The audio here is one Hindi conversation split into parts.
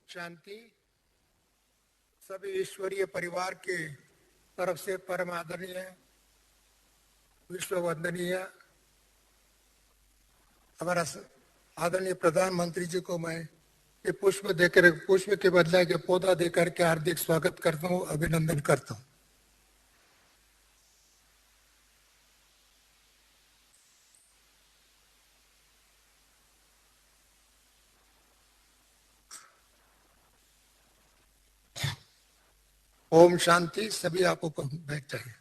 शांति। सभी ईश्वरीय परिवार के तरफ से परम आदरणीय विश्व वंदनीय हमारा आदरणीय प्रधानमंत्री जी को मैं ये पुष्प देकर, पुष्प के बदले के पौधा देकर के हार्दिक स्वागत करता हूँ, अभिनंदन करता हूँ। ओम शांति। सभी आपको बैठ जाइए।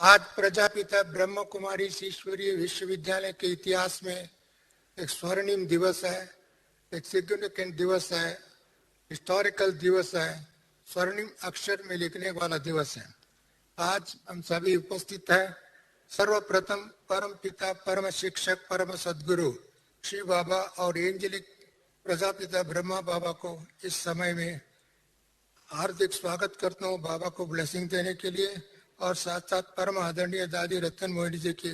आज प्रजापिता ब्रह्म कुमारी ईश्वरीय विश्वविद्यालय के इतिहास में एक स्वर्णिम दिवस है, एक सिग्निफिकेंट दिवस है, हिस्टोरिकल दिवस है, स्वर्णिम अक्षर में लिखने वाला दिवस है। आज हम सभी उपस्थित हैं। सर्वप्रथम परम पिता, परम शिक्षक, परम सद्गुरु श्री बाबा और एंजेलिक प्रजापिता ब्रह्मा बाबा को इस समय में हार्दिक स्वागत करता हूँ, बाबा को ब्लेसिंग देने के लिए। और साथ साथ परम आदरणीय दादी रतन मोहिनी जी की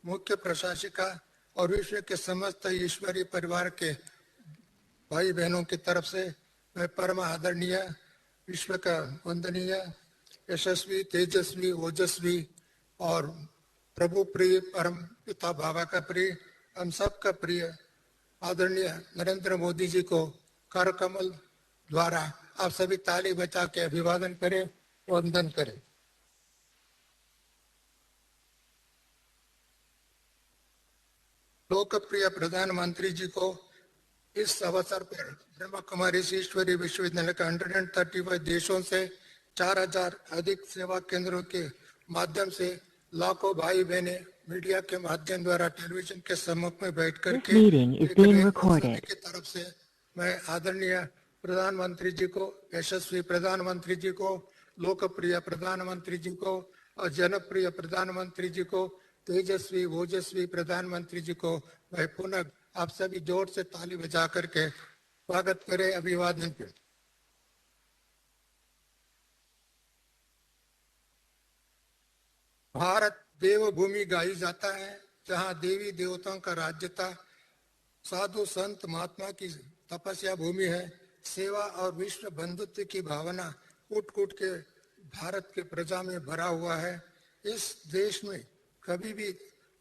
मुख्य प्रशासिका और विश्व के समस्त ईश्वरीय परिवार के भाई बहनों की तरफ से मैं परम आदरणीय, विश्व का वंदनीय, यशस्वी, तेजस्वी, ओजस्वी और प्रभु प्रिय परम पिता बाबा का प्रिय, हम सब का प्रिय आदरणीय नरेंद्र मोदी जी को कर कमल द्वारा आप सभी ताली बजा के अभिवादन करें, वंदन करें। लोकप्रिय प्रधानमंत्री जी को इस अवसर पर ब्रह्मा कुमारी ईश्वरीय विश्वविद्यालय का 135 देशों से 4000 अधिक सेवा केंद्रों के माध्यम से लाखों भाई बहने मीडिया के माध्यम द्वारा टेलीविजन के सम्मुख में बैठ कर के की तरफ से मैं आदरणीय प्रधानमंत्री जी को, यशस्वी प्रधानमंत्री जी को, लोकप्रिय प्रधानमंत्री जी को और जनप्रिय प्रधानमंत्री जी को, तेजस्वी ओजस्वी प्रधानमंत्री जी को मैं पुनः आप सभी जोर से ताली बजा करके स्वागत करें, अभिवादन करें। भारत देवभूमि गाई जाता है, जहाँ देवी देवताओं का राज्य था, साधु संत महात्मा की तपस्या भूमि है। सेवा और विश्व बंधुत्व की भावना कूट कूट के भारत के प्रजा में भरा हुआ है। इस देश में कभी भी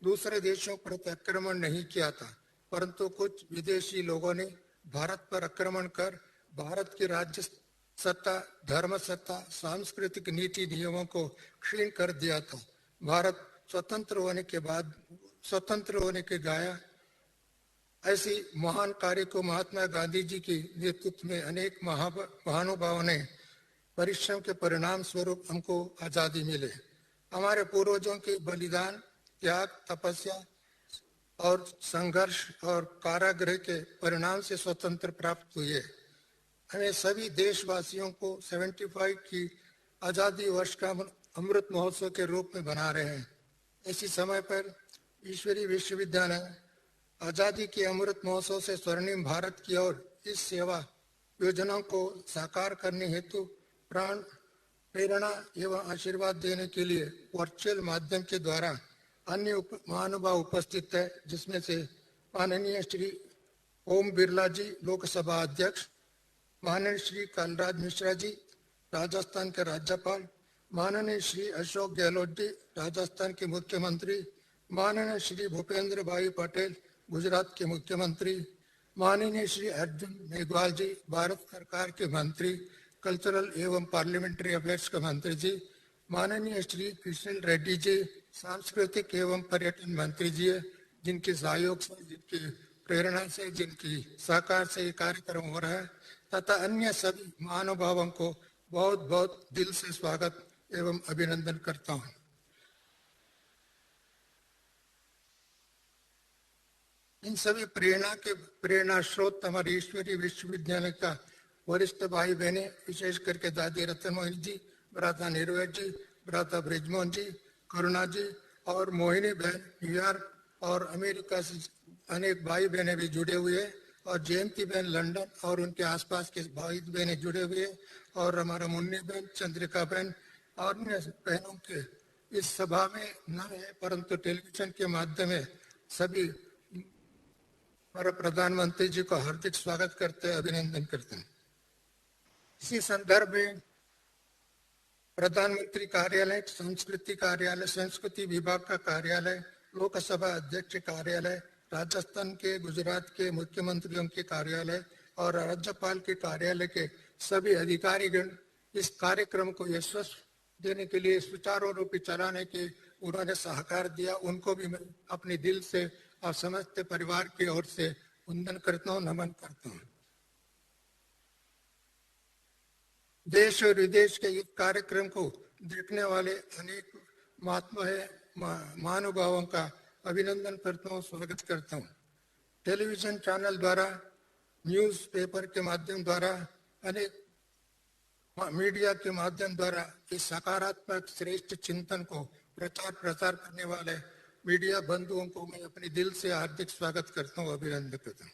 दूसरे देशों पर आक्रमण नहीं किया था, परंतु कुछ विदेशी लोगों ने भारत पर आक्रमण कर भारत की राज्य सत्ता, धर्म सत्ता, सांस्कृतिक नीति नियमों को क्षीण कर दिया था। भारत स्वतंत्र होने के गाया ऐसी महान कार्य को महात्मा गांधी जी के नेतृत्व में अनेक महानुभावों ने परिश्रम के परिणाम स्वरूप हमको आजादी मिले। हमारे पूर्वजों के बलिदान, त्याग, तपस्या और संघर्ष और कारागृह के परिणाम से स्वतंत्र प्राप्त हुए। हमें सभी देशवासियों को 75 की आजादी वर्ष का अमृत महोत्सव के रूप में बना रहे हैं। इसी समय पर ईश्वरीय विश्वविद्यालय आजादी के अमृत महोत्सव से स्वर्णिम भारत की ओर इस सेवा योजना को साकार करने हेतु प्राण, प्रेरणा एवं आशीर्वाद देने के लिए वर्चुअल माध्यम के द्वारा अन्य महानुभाव उपस्थित है, जिसमें से माननीय श्री ओम बिरला जी, लोकसभा अध्यक्ष, माननीय श्री कलराज मिश्रा जी, राजस्थान के राज्यपाल, माननीय श्री अशोक गहलोत जी, राजस्थान के मुख्यमंत्री, माननीय श्री भूपेंद्र भाई पटेल, गुजरात के मुख्यमंत्री, माननीय श्री अर्जुन मेघवाल जी, भारत सरकार के मंत्री, कल्चरल एवं पार्लियामेंट्री अफेयर्स के मंत्री जी, माननीय श्री कृष्ण रेड्डी जी, सांस्कृतिक एवं पर्यटन मंत्री जी, जिनके सहयोग से, जिनकी प्रेरणा से, जिनकी सहकार से ये कार्यक्रम हो रहा है, तथा अन्य सभी महानुभावों को बहुत बहुत दिल से स्वागत एवं अभिनंदन करता हूँ। इन सभी प्रेरणा स्रोत हमारे ईश्वरीय विश्वविद्यालय का वरिष्ठ भाई बहने, विशेष करके दादी रतन मोहिनी जी, भ्राता निर्वैद जी, भ्राता ब्रिजमोहन जी, करुणा जी और मोहिनी बहन न्यूयॉर्क और अमेरिका से अनेक भाई बहने भी जुड़े हुए हैं, और जयंती बहन लंदन और उनके आसपास के भाई बहने जुड़े हुए हैं, और हमारा मुन्नी बहन, चंद्रिका बहन और अन्य बहनों के इस सभा में न है, परंतु टेलीविजन के माध्यम से सभी हमारे प्रधानमंत्री जी को हार्दिक स्वागत करते हैं, अभिनंदन करते हैं। इसी संदर्भ में प्रधानमंत्री कार्यालय, संस्कृति कार्यालय, संस्कृति विभाग का कार्यालय, लोकसभा अध्यक्ष कार्यालय, राजस्थान के, गुजरात के मुख्यमंत्रियों के कार्यालय और राज्यपाल के कार्यालय के सभी अधिकारीगण इस कार्यक्रम को यशस्वी देने के लिए सुचारू रूप से चलाने के उन्होंने सहकार दिया। उनको भी मैं अपने दिल से और समस्त परिवार की ओर से वंदन करता हूँ, नमन करता हूँ। देश और विदेश के इस कार्यक्रम को देखने वाले अनेक महानुभावों का अभिनंदन करता हूँ, स्वागत करता हूँ। टेलीविजन चैनल द्वारा, न्यूज़ पेपर के माध्यम द्वारा, अनेक मीडिया के माध्यम द्वारा इस सकारात्मक श्रेष्ठ चिंतन को प्रचार प्रसार करने वाले मीडिया बंधुओं को मैं अपने दिल से हार्दिक स्वागत करता हूँ, अभिनंदन करता हूँ।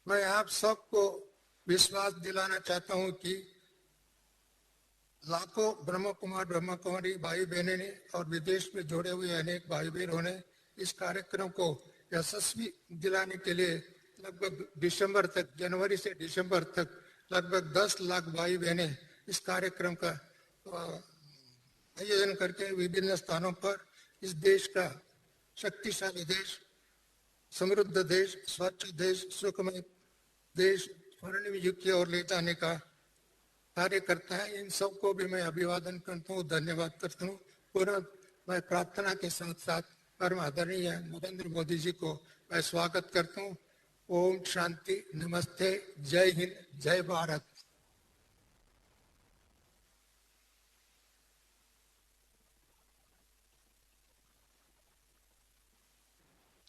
मैं आप सबको विश्वास दिलाना चाहता हूँ कि लाखों ब्रह्म कुमारी भाई बहनें ने और विदेश में जुड़े हुए अनेक भाई बहनों ने इस कार्यक्रम को यशस्वी दिलाने के लिए लगभग दिसंबर तक, जनवरी से दिसंबर तक लगभग 10 लाख भाई बहनें इस कार्यक्रम का आयोजन करके विभिन्न स्थानों पर इस देश का शक्तिशाली देश, समृद्ध देश, स्वच्छ देश, सुखमय देश स्वर्णिम युग की ओर ले जाने का कार्य करता है। इन सबको भी मैं अभिवादन करता हूँ, धन्यवाद करता हूँ। पुनः मैं प्रार्थना के साथ साथ परम आदरणीय नरेंद्र मोदी जी को मैं स्वागत करता हूँ। ओम शांति, नमस्ते, जय हिंद, जय Bharat.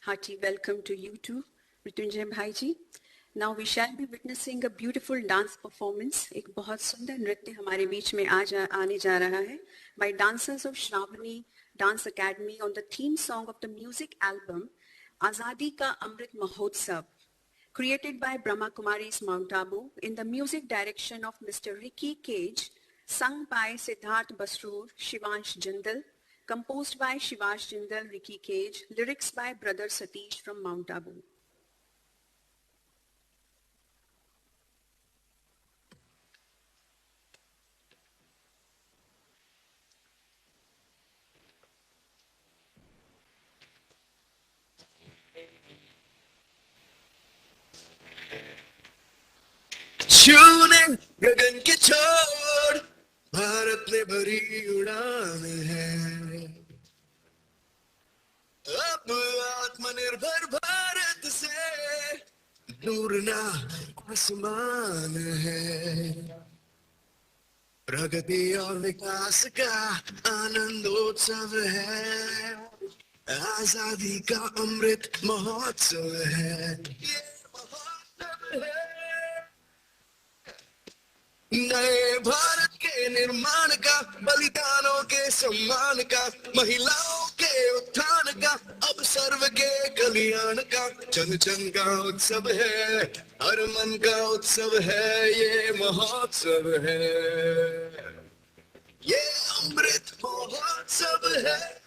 Hearty welcome to you too, Mrityunjay Bhai ji. Now we shall be witnessing a beautiful dance performance. एक बहुत सुंदर नृत्य हमारे बीच में आने जा रहा है by dancers of Shravani Dance Academy on the theme song of the music album Azadi Ka Amrit Mahotsav, created by Brahma Kumaris Mount Abu in the music direction of Mr. Ricky Cage, sung by Siddharth Basroor, Shivansh Jindal, composed by Shivansh Jindal, Ricky Cage, lyrics by brother Satish from Mount Abu. छूने गगन के छोर, भारत ने भरी उड़ान है। अब आत्मनिर्भर भारत से दूर ना आसमान है। प्रगति और विकास का आनंदोत्सव है, आजादी का अमृत महोत्सव है। ये महोत्सव है नए भारत के निर्माण का, बलिदानों के सम्मान का, महिलाओं के उत्थान का, अब सर्व के कल्याण का। जन जन का उत्सव है, हर मन का उत्सव है, ये महोत्सव है, ये अमृत महोत्सव है।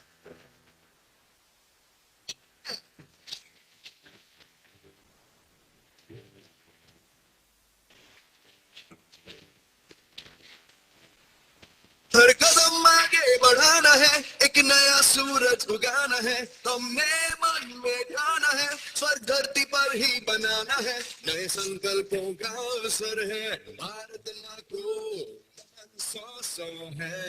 हर कदम आगे बढ़ाना है, एक नया सूरज उगाना है, हमने मन में ठाना है, स्वर्ग धरती पर ही बनाना है। नए संकल्पों का अवसर है, भारत माँ को 100 है।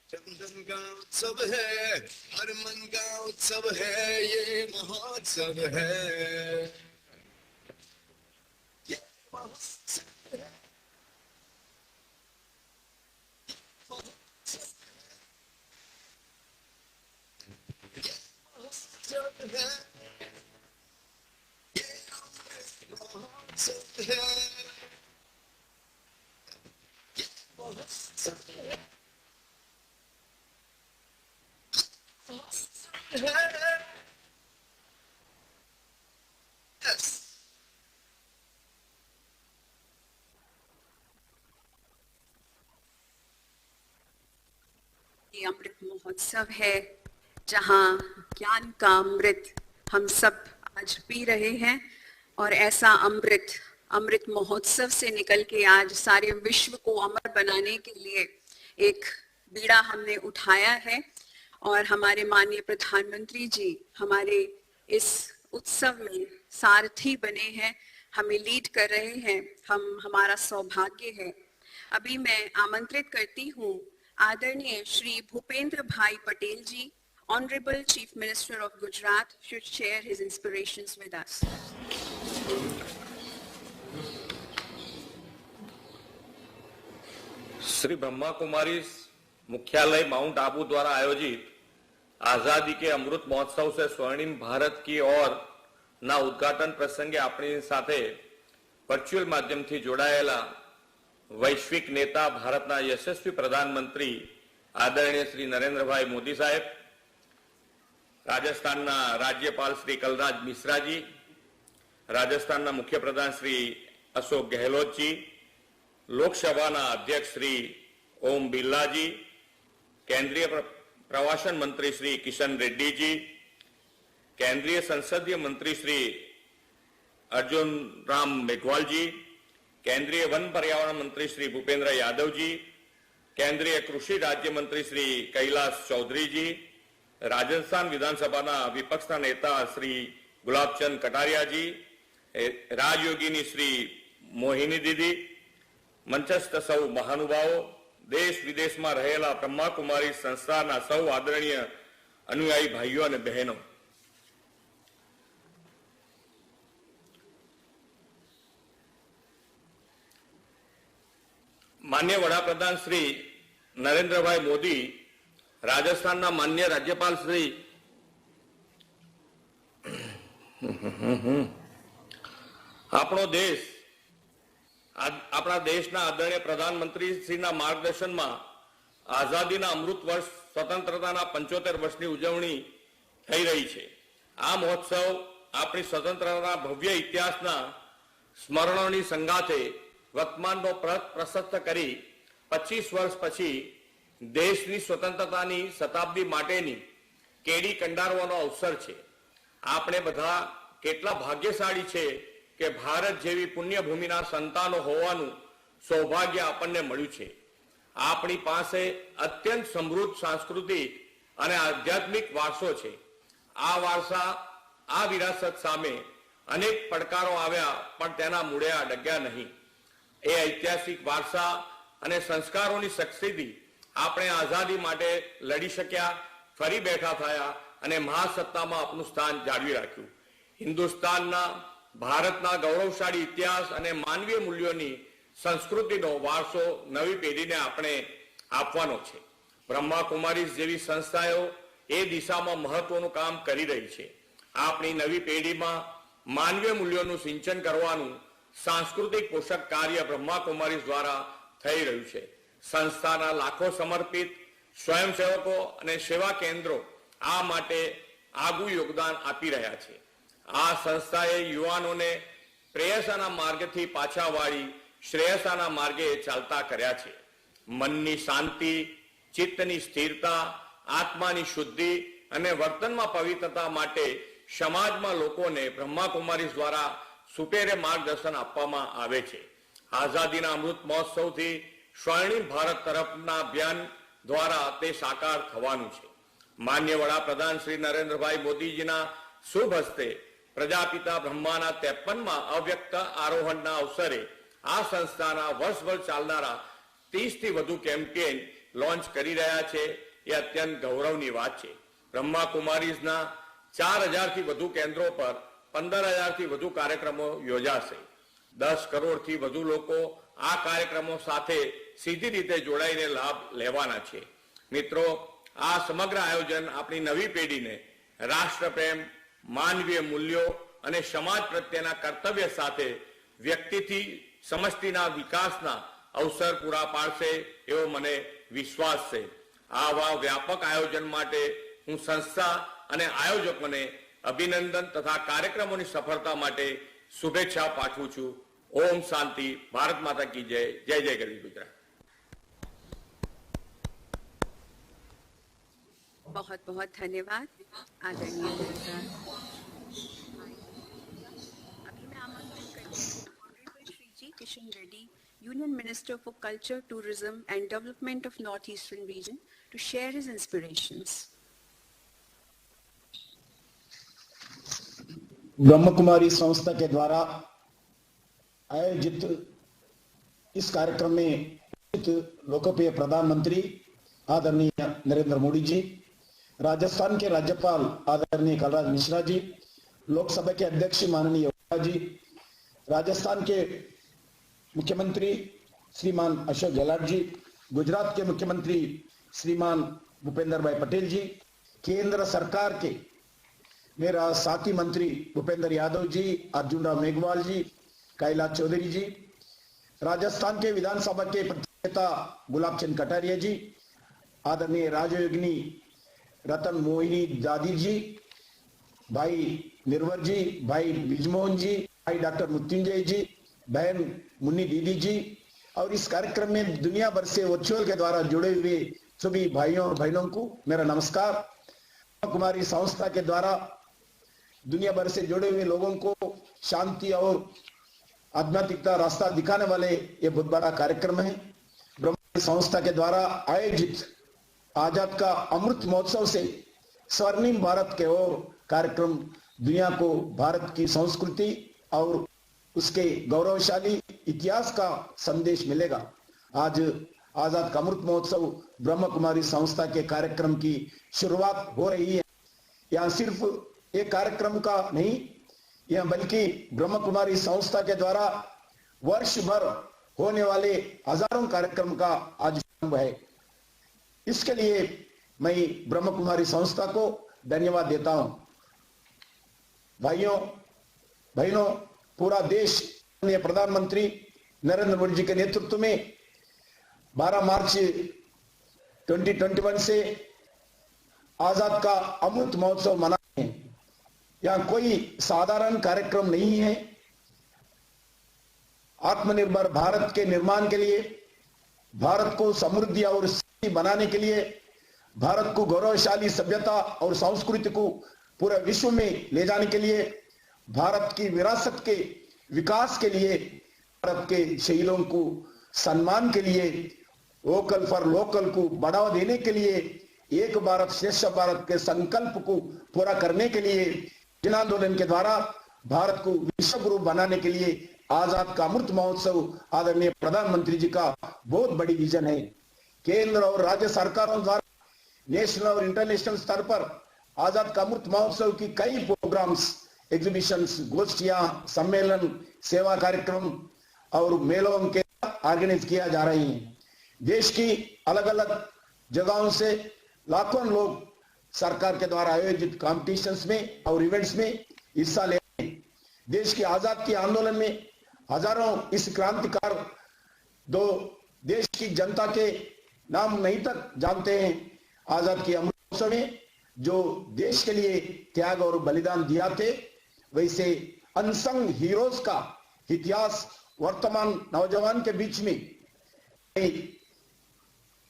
जन जन का उत्सव है, हर मन का उत्सव है, ये महोत्सव है, ये महोत्सव है। ये अमृत महोत्सव है जहां ज्ञान का अमृत हम सब आज पी रहे हैं और ऐसा अमृत महोत्सव से निकल के आज सारे विश्व को अमर बनाने के लिए एक बीड़ा हमने उठाया है और हमारे माननीय प्रधानमंत्री जी हमारे इस उत्सव में सारथी बने हैं, हमें लीड कर रहे हैं। हमारा सौभाग्य है। अभी मैं आमंत्रित करती हूँ आदरणीय श्री भूपेंद्र भाई पटेल जी, Honorable Chief Minister of Gujarat, should share his inspirations with us. Shri Brahma Kumari मुख्यालय माउंट आबू द्वारा आयोजित आजादी के अमृत महोत्सव से स्वर्णिम भारत की ओर ना उद्घाटन प्रसंगे अपनी साथे वर्चुअल माध्यम थी जोड़ाયેલા वैश्विक नेता भारतना यशस्वी प्रधानमंत्री आदरणीय श्री नरेंद्र भाई मोदी साहेब, राजस्थान राज्यपाल श्री कलराज मिश्रा जी, राजस्थान मुख्य प्रधान श्री अशोक गहलोत जी, लोकसभा अध्यक्ष श्री ओम बिरला जी, केंद्रीय प्रवासन मंत्री श्री किशन रेड्डी जी, केंद्रीय संसदीय मंत्री श्री अर्जुन राम मेघवाल जी, केंद्रीय वन पर्यावरण मंत्री श्री भूपेंद्र यादव जी, केंद्रीय कृषि राज्य मंत्री श्री कैलाश चौधरी जी, राजस्थान विधानसभा विपक्ष नेता श्री गुलाबचंद कटारिया जी, राजयोगिनी श्री मोहिनी दीदी, मंचस्थ सौ महानुभावों, देश विदेश में रहेला ब्रह्मा कुमारी संस्था सौ आदरणीय अनुयायी भाईओ और बहनों, माननीय वडाप्रधान श्री नरेंद्र भाई मोदी, राजस्थान माननीय राज्यपाल श्री अपना देशना आदरणीय प्रधानमंत्री श्री मार्गदर्शन में आजादी अमृत वर्ष स्वतंत्रता 75 वर्षनी उजवणी थई रही है। आ महोत्सव अपनी स्वतंत्रता भव्य इतिहासना स्मरणोनी संगाथे वर्तमान प्रशस्त करी 25 वर्ष पछी देशनी स्वतंत्रतानी शताब्दी माटेनी केडी कंडारવાનો अवसर छे। આપણે બધા કેટલા ભાગ્યશાળી છે કે ભારત જેવી પુણ્યભૂમિના સંતાનો હોવાનું સૌભાગ્ય આપણને મળ્યું છે। આપણી પાસે અત્યંત સમૃદ્ધ સાંસ્કૃતિક અને આધ્યાત્મિક વારસો છે। આ વારસા, આ વિરાસત સામે અનેક પડકારો આવ્યા પણ તેના મૂળે ડગ્યા નહીં। એ ઐતિહાસિક વારસા અને સંસ્કારોની શક્તિથી આપણે આઝાદી માટે લડી શક્યા, ફરી બેઠા થયા અને મહાસત્તામાં આપણું સ્થાન જાળવી રાખ્યું। હિન્દુસ્તાનના, ભારતના ગૌરવશાળી ઇતિહાસ અને માનવીય મૂલ્યોની સંસ્કૃતિનો વારસો નવી પેઢીને આપણે આપવાનો છે। બ્રહ્મા કુમારીઝ જેવી સંસ્થાઓ એ દિશામાં મહત્વનું કામ કરી રહી છે। આપણી નવી પેઢીમાં માનવીય મૂલ્યોનું સિંચન કરવાનું सांस्कृतिक पोषक कार्य ब्रह्मा कुमारी द्वारा थई रह्यु छे। संस्थाना लाखों समर्पित स्वयंसेवको अने सेवा केन्द्रो आ माटे आगू योगदान आपी रह्या छे। आ संस्थाए युवानोने प्रेयसाना मार्गथी पाछा वाळी श्रेयसाना मार्गे चालता कर्या छे। मननी शांति, चित्तनी स्थिरता, आत्मानी शुद्धि अने वर्तनमा पवित्रता माटे समाजमां लोकोने ब्रह्मा कुमारी द्वारा सुपेरे मार्गदर्शन आपवामां आवे छे। आजादीना अमृत महोत्सव थी स्वर्णिम भारत तरफना अभियान द्वारा ते साकार थवानुं छे। माननीय वडाप्रधान श्री नरेंद्र भाई मोदीजीना शुभ हस्ते प्रजापिता ब्रह्माना 53मा अव्यक्त आरोहणना अवसरे आ संस्थाना वर्षभर चालनारा 30 थी वधु केम्पेन लॉन्च करी रह्या छे। ए अत्यंत गौरवनी वात छे। ब्रह्मा कुमारीजना 4000 थी वधु केन्द्रों पर 15,000 थी वधु कार्यक्रमों योजाशे। 10 करोड़ थी वधु लोको आ कार्यक्रमों साथे सीधी रीते जोड़ाईने लाभ लेवाना छे। मित्रों, आ समग्र आयोजन अपनी नवी पेढ़ी ने राष्ट्रप्रेम, मानवीय मूल्यों अने समाज प्रत्येना कर्तव्य साथे व्यक्तिथी समष्टिना विकासना अवसर पूरा पाडशे एवो मने विश्वास छे। आवा व्यापक आयोजन माटे हूँ संस्था अने आयोजकोने अभिनंदन तथा कार्यक्रमों की सफलता माटे शुभेच्छा पाठवुं छुं। ओम शांति। भारत माता की जय। जय जय गरवी गुजरात। बहुत बहुत धन्यवाद आदरणीय सरकार। अभी मैं आमंत्रित करती हूँ honourable Shri G Kishan Reddy, union minister for culture, tourism and development of north eastern region, to share his inspirations. Brahma Kumari संस्था के द्वारा आयोजित इस कार्यक्रम में लोकप्रिय प्रधानमंत्री आदरणीय नरेंद्र मोदी जी, राजस्थान के राज्यपाल आदरणीय कलराज मिश्रा जी, लोकसभा के अध्यक्ष माननीय ओझा जी, राजस्थान के मुख्यमंत्री श्रीमान अशोक गहलोत जी, गुजरात के मुख्यमंत्री श्रीमान भूपेंद्र भाई पटेल जी, केंद्र सरकार के मेरा साथी मंत्री भूपेंद्र यादव जी, अर्जुन राम मेघवाल जी, कैलाश चौधरी जी, राजस्थान के विधानसभा के नेता गुलाब चंद कटारिया जी, आदरणीय राजयोगिनी रतन मोहिनी दादी जी, भाई निर्वर जी, भाई बिजमोहन जी, भाई डॉक्टर मृत्युंजय जी, बहन मुन्नी दीदी जी, और इस कार्यक्रम में दुनिया भर से वर्चुअल के द्वारा जुड़े हुए सभी भाइयों और बहनों को मेरा नमस्कार। कुमारी संस्था के द्वारा दुनिया भर से जुड़े हुए लोगों को शांति और आध्यात्मिकता रास्ता दिखाने वाले ये बहुत बड़ा कार्यक्रम है। ब्रह्म संस्था के द्वारा आयोजित आजाद का अमृत महोत्सव से स्वर्णिम भारत के ओर कार्यक्रम दुनिया को भारत की संस्कृति और उसके गौरवशाली इतिहास का संदेश मिलेगा। आज आजाद का अमृत महोत्सव ब्रह्म कुमारी संस्था के कार्यक्रम की शुरुआत हो रही है। यहाँ सिर्फ एक कार्यक्रम का नहीं, यह बल्कि ब्रह्म कुमारी संस्था के द्वारा वर्ष भर होने वाले हजारों कार्यक्रम का आज शुभारंभ है। इसके लिए मैं ब्रह्म कुमारी संस्था को धन्यवाद देता हूं। भाइयों बहनों, पूरा देश प्रधानमंत्री नरेंद्र मोदी जी के नेतृत्व में 12 मार्च 2021 से आजाद का अमृत महोत्सव मना रहे हैं। यहां कोई साधारण कार्यक्रम नहीं है। आत्मनिर्भर भारत के निर्माण के लिए, भारत को समृद्धि और बनाने के लिए, भारत को गौरवशाली सभ्यता और संस्कृति को पूरे विश्व में ले जाने के लिए, भारत की विरासत के विकास के लिए, भारत के शहीदों को सम्मान के लिए, वोकल फॉर लोकल को बढ़ावा देने के लिए, एक भारत श्रेष्ठ भारत के संकल्प को पूरा करने के लिए, जन आंदोलन के द्वारा भारत को विश्व गुरु बनाने के लिए आजाद का अमृत महोत्सव आदरणीय प्रधानमंत्री जी का बहुत बड़ी विजन है। केंद्र और राज्य सरकारों द्वारा नेशनल और इंटरनेशनल स्तर पर आजाद का अमृत महोत्सव की कई प्रोग्राम्स, एग्जीबिशंस, गोष्ठियां, सम्मेलन, सेवा कार्यक्रम और मेलों के ऑर्गेनाइज किया जा रही हैं। देश की अलग अलग जगहों से लाखों लोग सरकार के द्वारा आयोजित कॉम्पिटिशंस में और इवेंट्स में हिस्सा ले रहे हैं। देश की आजादी आंदोलन में हजारों इस क्रांतिकार दो देश की जनता के नाम नहीं तक जानते हैं। आजाद की अमृत महोत्सव में जो देश के लिए त्याग और बलिदान दिया थे, वैसे अनसंग हीरोज का इतिहास वर्तमान नौजवान के बीच में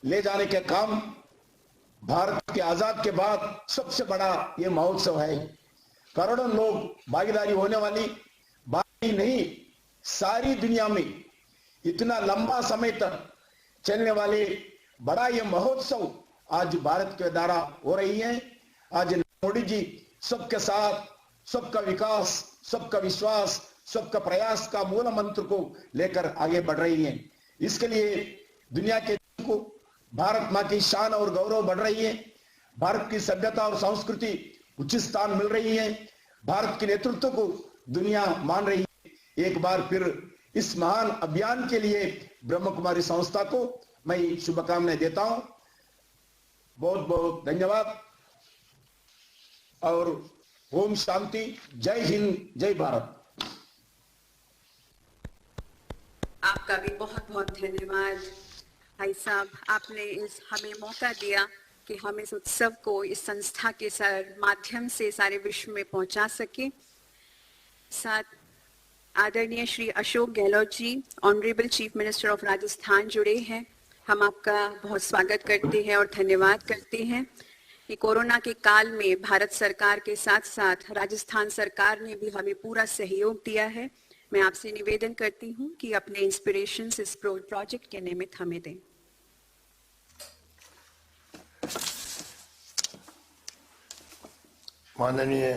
ले जाने के काम भारत के आजाद के बाद सबसे बड़ा ये महोत्सव है। करोड़ों लोग भागीदारी होने वाली बात ही नहीं, सारी दुनिया में इतना लंबा समय तक चलने वाले बड़ा ये महोत्सव आज भारत के द्वारा हो रही है। आज मोदी जी सबके साथ, सबका विकास, सबका विश्वास, सबका प्रयास का मूल मंत्र को लेकर आगे बढ़ रही है। इसके लिए दुनिया के को भारत मां की शान और गौरव बढ़ रही है। भारत की सभ्यता और संस्कृति उच्च स्थान मिल रही है। भारत के नेतृत्व को दुनिया मान रही है। एक बार फिर इस महान अभियान के लिए ब्रह्म कुमारी संस्था को मैं शुभकामनाएं देता हूं। बहुत बहुत धन्यवाद और ओम शांति। जय हिंद, जय भारत। आपका भी बहुत बहुत धन्यवाद भाई साहब। आपने हमें मौका दिया कि हम इस उत्सव को इस संस्था के माध्यम से सारे विश्व में पहुंचा सके। साथ आदरणीय Shri Ashok Gehlot ji, honourable chief minister of Rajasthan जुड़े हैं। हम आपका बहुत स्वागत करते हैं और धन्यवाद करते हैं। कि कोरोना के काल में भारत सरकार के साथ साथ राजस्थान सरकार ने भी हमें पूरा सहयोग दिया है। मैं आपसे निवेदन करती हूं कि अपने इंस्पिरेशंस इस प्रोजेक्ट के निमित्त हमें दें। माननीय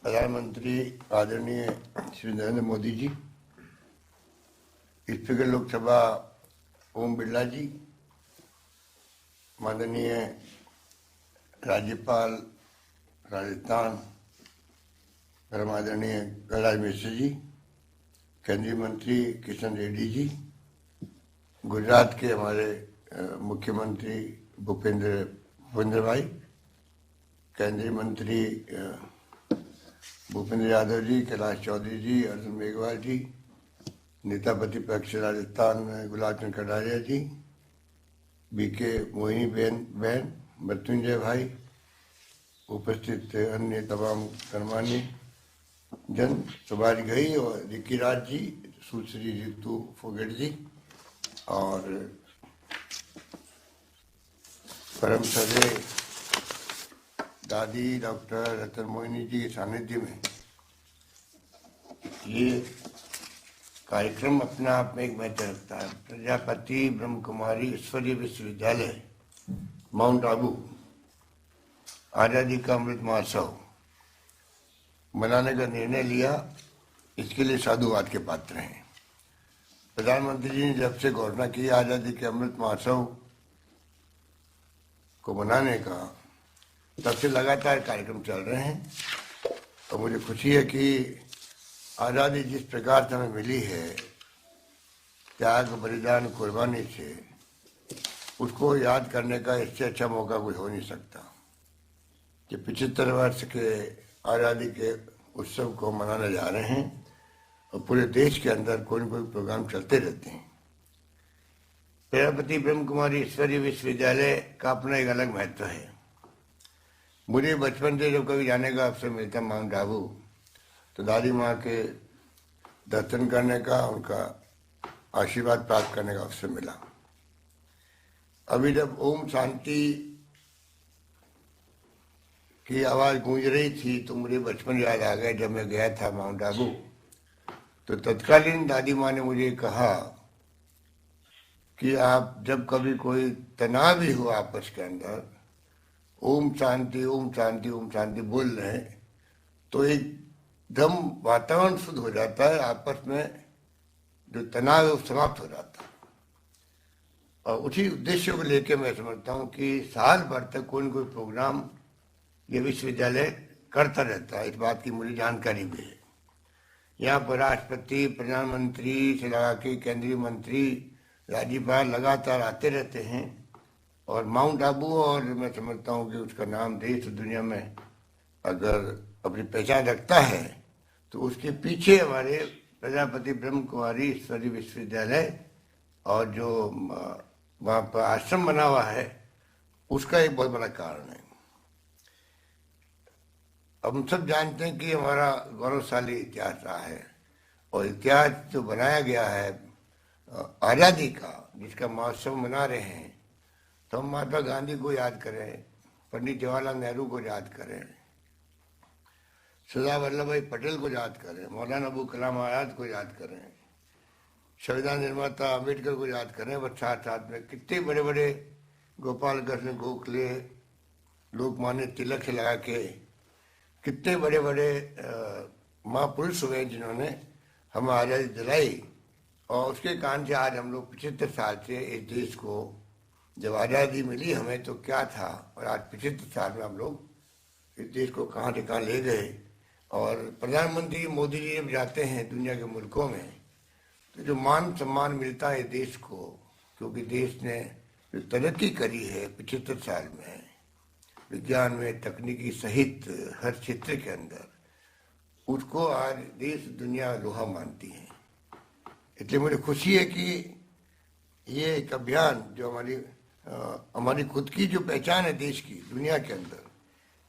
प्रधानमंत्री आदरणीय श्री नरेंद्र मोदी जी, स्पीकर लोकसभा ओम बिरला जी, माननीय राज्यपाल राजस्थान परमादरणीय कलराज मिश्र जी, केंद्रीय मंत्री किशन रेड्डी जी, गुजरात के हमारे मुख्यमंत्री भूपेंद्र भाई, केंद्रीय मंत्री भूपेंद्र यादव जी, कैलाश चौधरी जी, अर्जुन मेघवाल जी, नेता प्रतिपक्ष राजस्थान गुलाब चंद कटारिया जी, बीके मोहिनी बहन, मृत्युंजय भाई, उपस्थित अन्य तमाम गणमान्य जन, सुभाष घई और रिकी राज जी, सुश्री रितु फोगेट जी और परम श्रद्धेय दादी डॉक्टर रतन मोहिनी जी के सानिध्य में ये कार्यक्रम अपने आप में एक महत्व रखता है। प्रजापति ब्रह्म कुमारी ईश्वरीय विश्वविद्यालय माउंट आबू आजादी का अमृत महोत्सव मनाने का निर्णय लिया, इसके लिए साधुवाद के पात्र हैं। प्रधानमंत्री जी ने जब से घोषणा की आजादी के अमृत महोत्सव को मनाने का, तब से लगातार कार्यक्रम चल रहे हैं और मुझे खुशी है कि आज़ादी जिस प्रकार से हमें मिली है, त्याग बलिदान कुर्बानी से, उसको याद करने का इससे अच्छा मौका कोई हो नहीं सकता कि 75 वर्ष के आज़ादी के उत्सव को मनाने जा रहे हैं और पूरे देश के अंदर कोई न कोई प्रोग्राम चलते रहते हैं। प्रजापति ब्रह्म कुमारी ईश्वरीय विश्वविद्यालय का अपना एक अलग महत्व है। मुझे बचपन से जब कभी जाने का अवसर मिलता माउंट आबू, तो दादी माँ के दर्शन करने का, उनका आशीर्वाद प्राप्त करने का अवसर मिला। अभी जब ओम शांति की आवाज गूंज रही थी तो मुझे बचपन याद आ गया। जब मैं गया था माउंट आबू तो तत्कालीन दादी माँ ने मुझे कहा कि आप जब कभी कोई तनाव भी हो आपस के अंदर, ओम शांति ओम शांति ओम शांति बोल रहे हैं तो एकदम वातावरण शुद्ध हो जाता है, आपस में जो तनाव है वो समाप्त हो जाता है। और उसी उद्देश्य को लेकर मैं समझता हूँ कि साल भर तक कोई न कोई प्रोग्राम ये विश्वविद्यालय करता रहता है। इस बात की मुझे जानकारी भी है। यहाँ पर राष्ट्रपति, प्रधानमंत्री से लगा के केंद्रीय मंत्री, राज्यपाल लगातार आते रहते हैं और माउंट आबू, और मैं समझता हूँ कि उसका नाम देश और दुनिया में अगर अपनी पहचान रखता है तो उसके पीछे हमारे प्रजापति ब्रह्म कुमारी ईश्वरीय विश्वविद्यालय और जो वहाँ पर आश्रम बना हुआ है उसका एक बहुत बड़ा कारण है। हम सब जानते हैं कि हमारा गौरवशाली इतिहास रहा है और इतिहास जो बनाया गया है आज़ादी का, जिसका महोत्सव मना रहे हैं, तो हम महात्मा गांधी को याद करें, पंडित जवाहरलाल नेहरू को याद करें, सरदार वल्लभ भाई पटेल को याद करें, मौलाना अबुल कलाम आजाद को याद करें, संविधान निर्माता अम्बेडकर को याद करें, और साथ साथ में कितने बड़े बड़े गोपाल कृष्ण गोखले, लोकमान्य तिलक से लगा के कितने बड़े बड़े महापुरुष हुए जिन्होंने हमें आज़ादी दिलाई। और उसके कारण से आज हम लोग 75 साल से इस देश को, जब आज़ादी मिली हमें तो क्या था, और आज 75 साल में हम लोग इस देश को कहाँ से कहाँ ले गए। और प्रधानमंत्री मोदी जी जब जाते हैं दुनिया के मुल्कों में तो जो मान सम्मान मिलता है देश को, क्योंकि देश ने जो तरक्की करी है 75 साल में, विज्ञान में, तकनीकी सहित हर क्षेत्र के अंदर, उसको आज देश दुनिया लोहा मानती है। इसलिए मुझे खुशी है कि ये एक अभियान जो हमारी खुद की जो पहचान है देश की दुनिया के अंदर,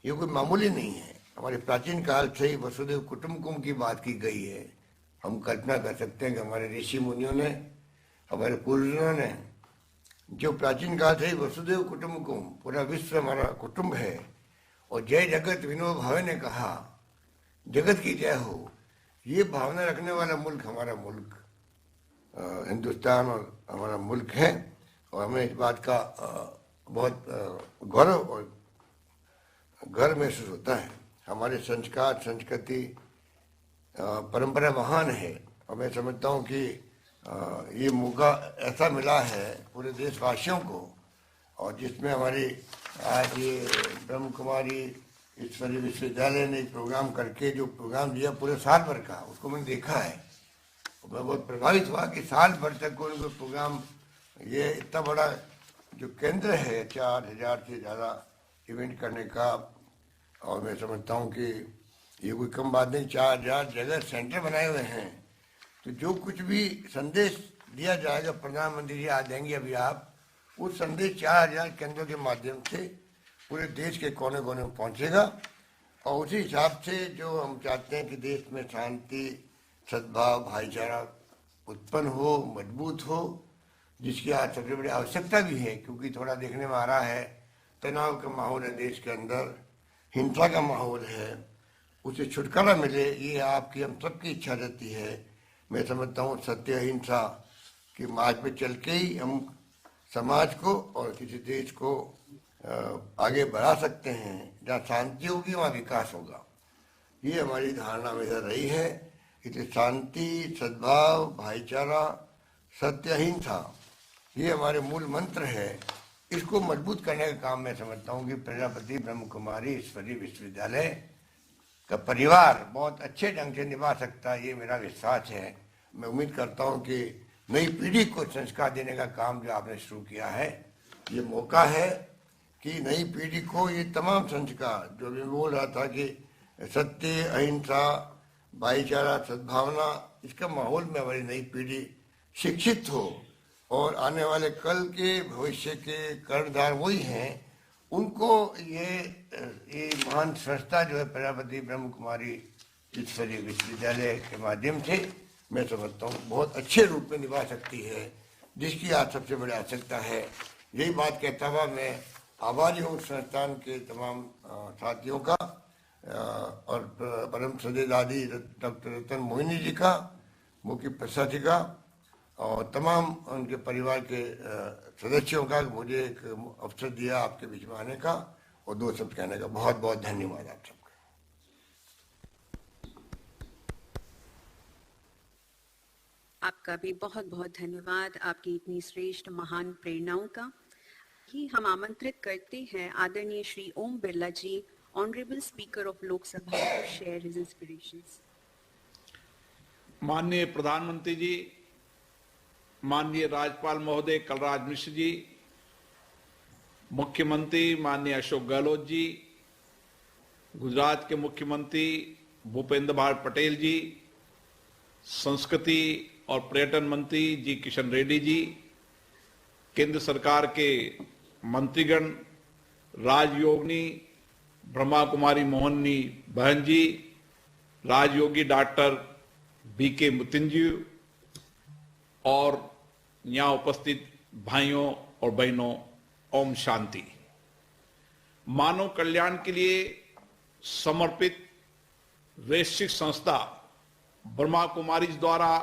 ये कोई मामूली नहीं है। हमारे प्राचीन काल से ही वसुदेव कुटुंबकम की बात की गई है। हम कल्पना कर सकते हैं कि हमारे ऋषि मुनियों ने, हमारे पूर्वजों ने जो प्राचीन काल से वसुदेव कुटुंबकम, पूरा विश्व हमारा कुटुंब है। और जय जगत विनोद भावे ने कहा जगत की जय हो, ये भावना रखने वाला मुल्क हमारा मुल्क हिंदुस्तान और हमारा मुल्क है। और हमें इस बात का बहुत गौरव और गर्व महसूस होता है। हमारे संस्कार, संस्कृति, परंपरा महान है। और मैं समझता हूँ कि ये मौका ऐसा मिला है पूरे देशवासियों को, और जिसमें हमारी आज ये ब्रह्म कुमारी ईश्वरीय विश्वविद्यालय ने एक प्रोग्राम करके जो प्रोग्राम दिया पूरे साल भर का, उसको मैंने देखा है। मैं बहुत प्रभावित हुआ कि साल भर तक कोई प्रोग्राम, ये इतना बड़ा जो केंद्र है 4000 से ज़्यादा इवेंट करने का। और मैं समझता हूँ कि ये कोई कम बात नहीं, 4000 जगह सेंटर बनाए हुए हैं। तो जो कुछ भी संदेश दिया जाएगा, प्रधानमंत्री जी आ जाएंगे अभी, आप उस संदेश 4000 केंद्रों के माध्यम से पूरे देश के कोने कोने में पहुँचेगा। और उसी हिसाब से जो हम चाहते हैं कि देश में शांति, सद्भाव, भाईचारा उत्पन्न हो, मजबूत हो, जिसकी आज सबसे बड़ी आवश्यकता भी है। क्योंकि थोड़ा देखने में आ रहा है तनाव का माहौल है देश के अंदर, हिंसा का माहौल है, उसे छुटकारा मिले, ये आपकी हम सबकी इच्छा रहती है। मैं समझता हूँ सत्य अहिंसा के मार्ग पे चल के ही हम समाज को और किसी देश को आगे बढ़ा सकते हैं। जहाँ शांति होगी वहाँ विकास होगा, ये हमारी धारणा हमेशा रही है। इसलिए शांति, सद्भाव, भाईचारा, सत्य अहिंसा, ये हमारे मूल मंत्र है। इसको मजबूत करने का काम मैं समझता हूँ कि प्रजापति ब्रह्म कुमारी ईश्वरीय विश्वविद्यालय का परिवार बहुत अच्छे ढंग से निभा सकता है, ये मेरा विश्वास है। मैं उम्मीद करता हूँ कि नई पीढ़ी को संस्कार देने का काम जो आपने शुरू किया है, ये मौका है कि नई पीढ़ी को ये तमाम संस्कार जो मैं बोल रहा था कि सत्य, अहिंसा, भाईचारा, सद्भावना, इसका माहौल में हमारी नई पीढ़ी शिक्षित हो। और आने वाले कल के भविष्य के कर्णधार वही हैं, उनको ये महान संस्था जो है प्रजापति ब्रह्म कुमारी ईश्वरीय विश्वविद्यालय के माध्यम से मैं समझता हूँ बहुत अच्छे रूप में निभा सकती है, जिसकी आज सबसे बड़ी आवश्यकता है। यही बात कहता हुआ मैं आभारी हूँ संस्थान के तमाम साथियों का और परम श्रद्धेय दादी डॉक्टर रतन मोहिनी जी का, मुख्य प्रसाद जी का, और तमाम उनके परिवार के सदस्यों का मुझे एक अवसर दिया आपके बीच में आने का और दो शब्द कहने का। बहुत बहुत धन्यवाद आप सबका। आपका भी बहुत बहुत धन्यवाद, आपकी इतनी श्रेष्ठ महान प्रेरणाओं का। ही हम आमंत्रित करते हैं आदरणीय Shri Om Birla ji, honourable speaker of Lok Sabha, to share his inspirations. माननीय प्रधानमंत्री जी, माननीय राज्यपाल महोदय कलराज मिश्र जी, मुख्यमंत्री माननीय अशोक गहलोत जी, गुजरात के मुख्यमंत्री भूपेंद्र भाई पटेल जी, संस्कृति और पर्यटन मंत्री जी किशन रेड्डी जी, केंद्र सरकार के मंत्रीगण, राजयोगिनी ब्रह्मा कुमारी मोहनी बहन जी, राजयोगी डॉक्टर बीके मुतिन जी, और यहाँ उपस्थित भाइयों और बहनों, ओम शांति। मानव कल्याण के लिए समर्पित वैश्विक संस्था ब्रह्मा कुमारी द्वारा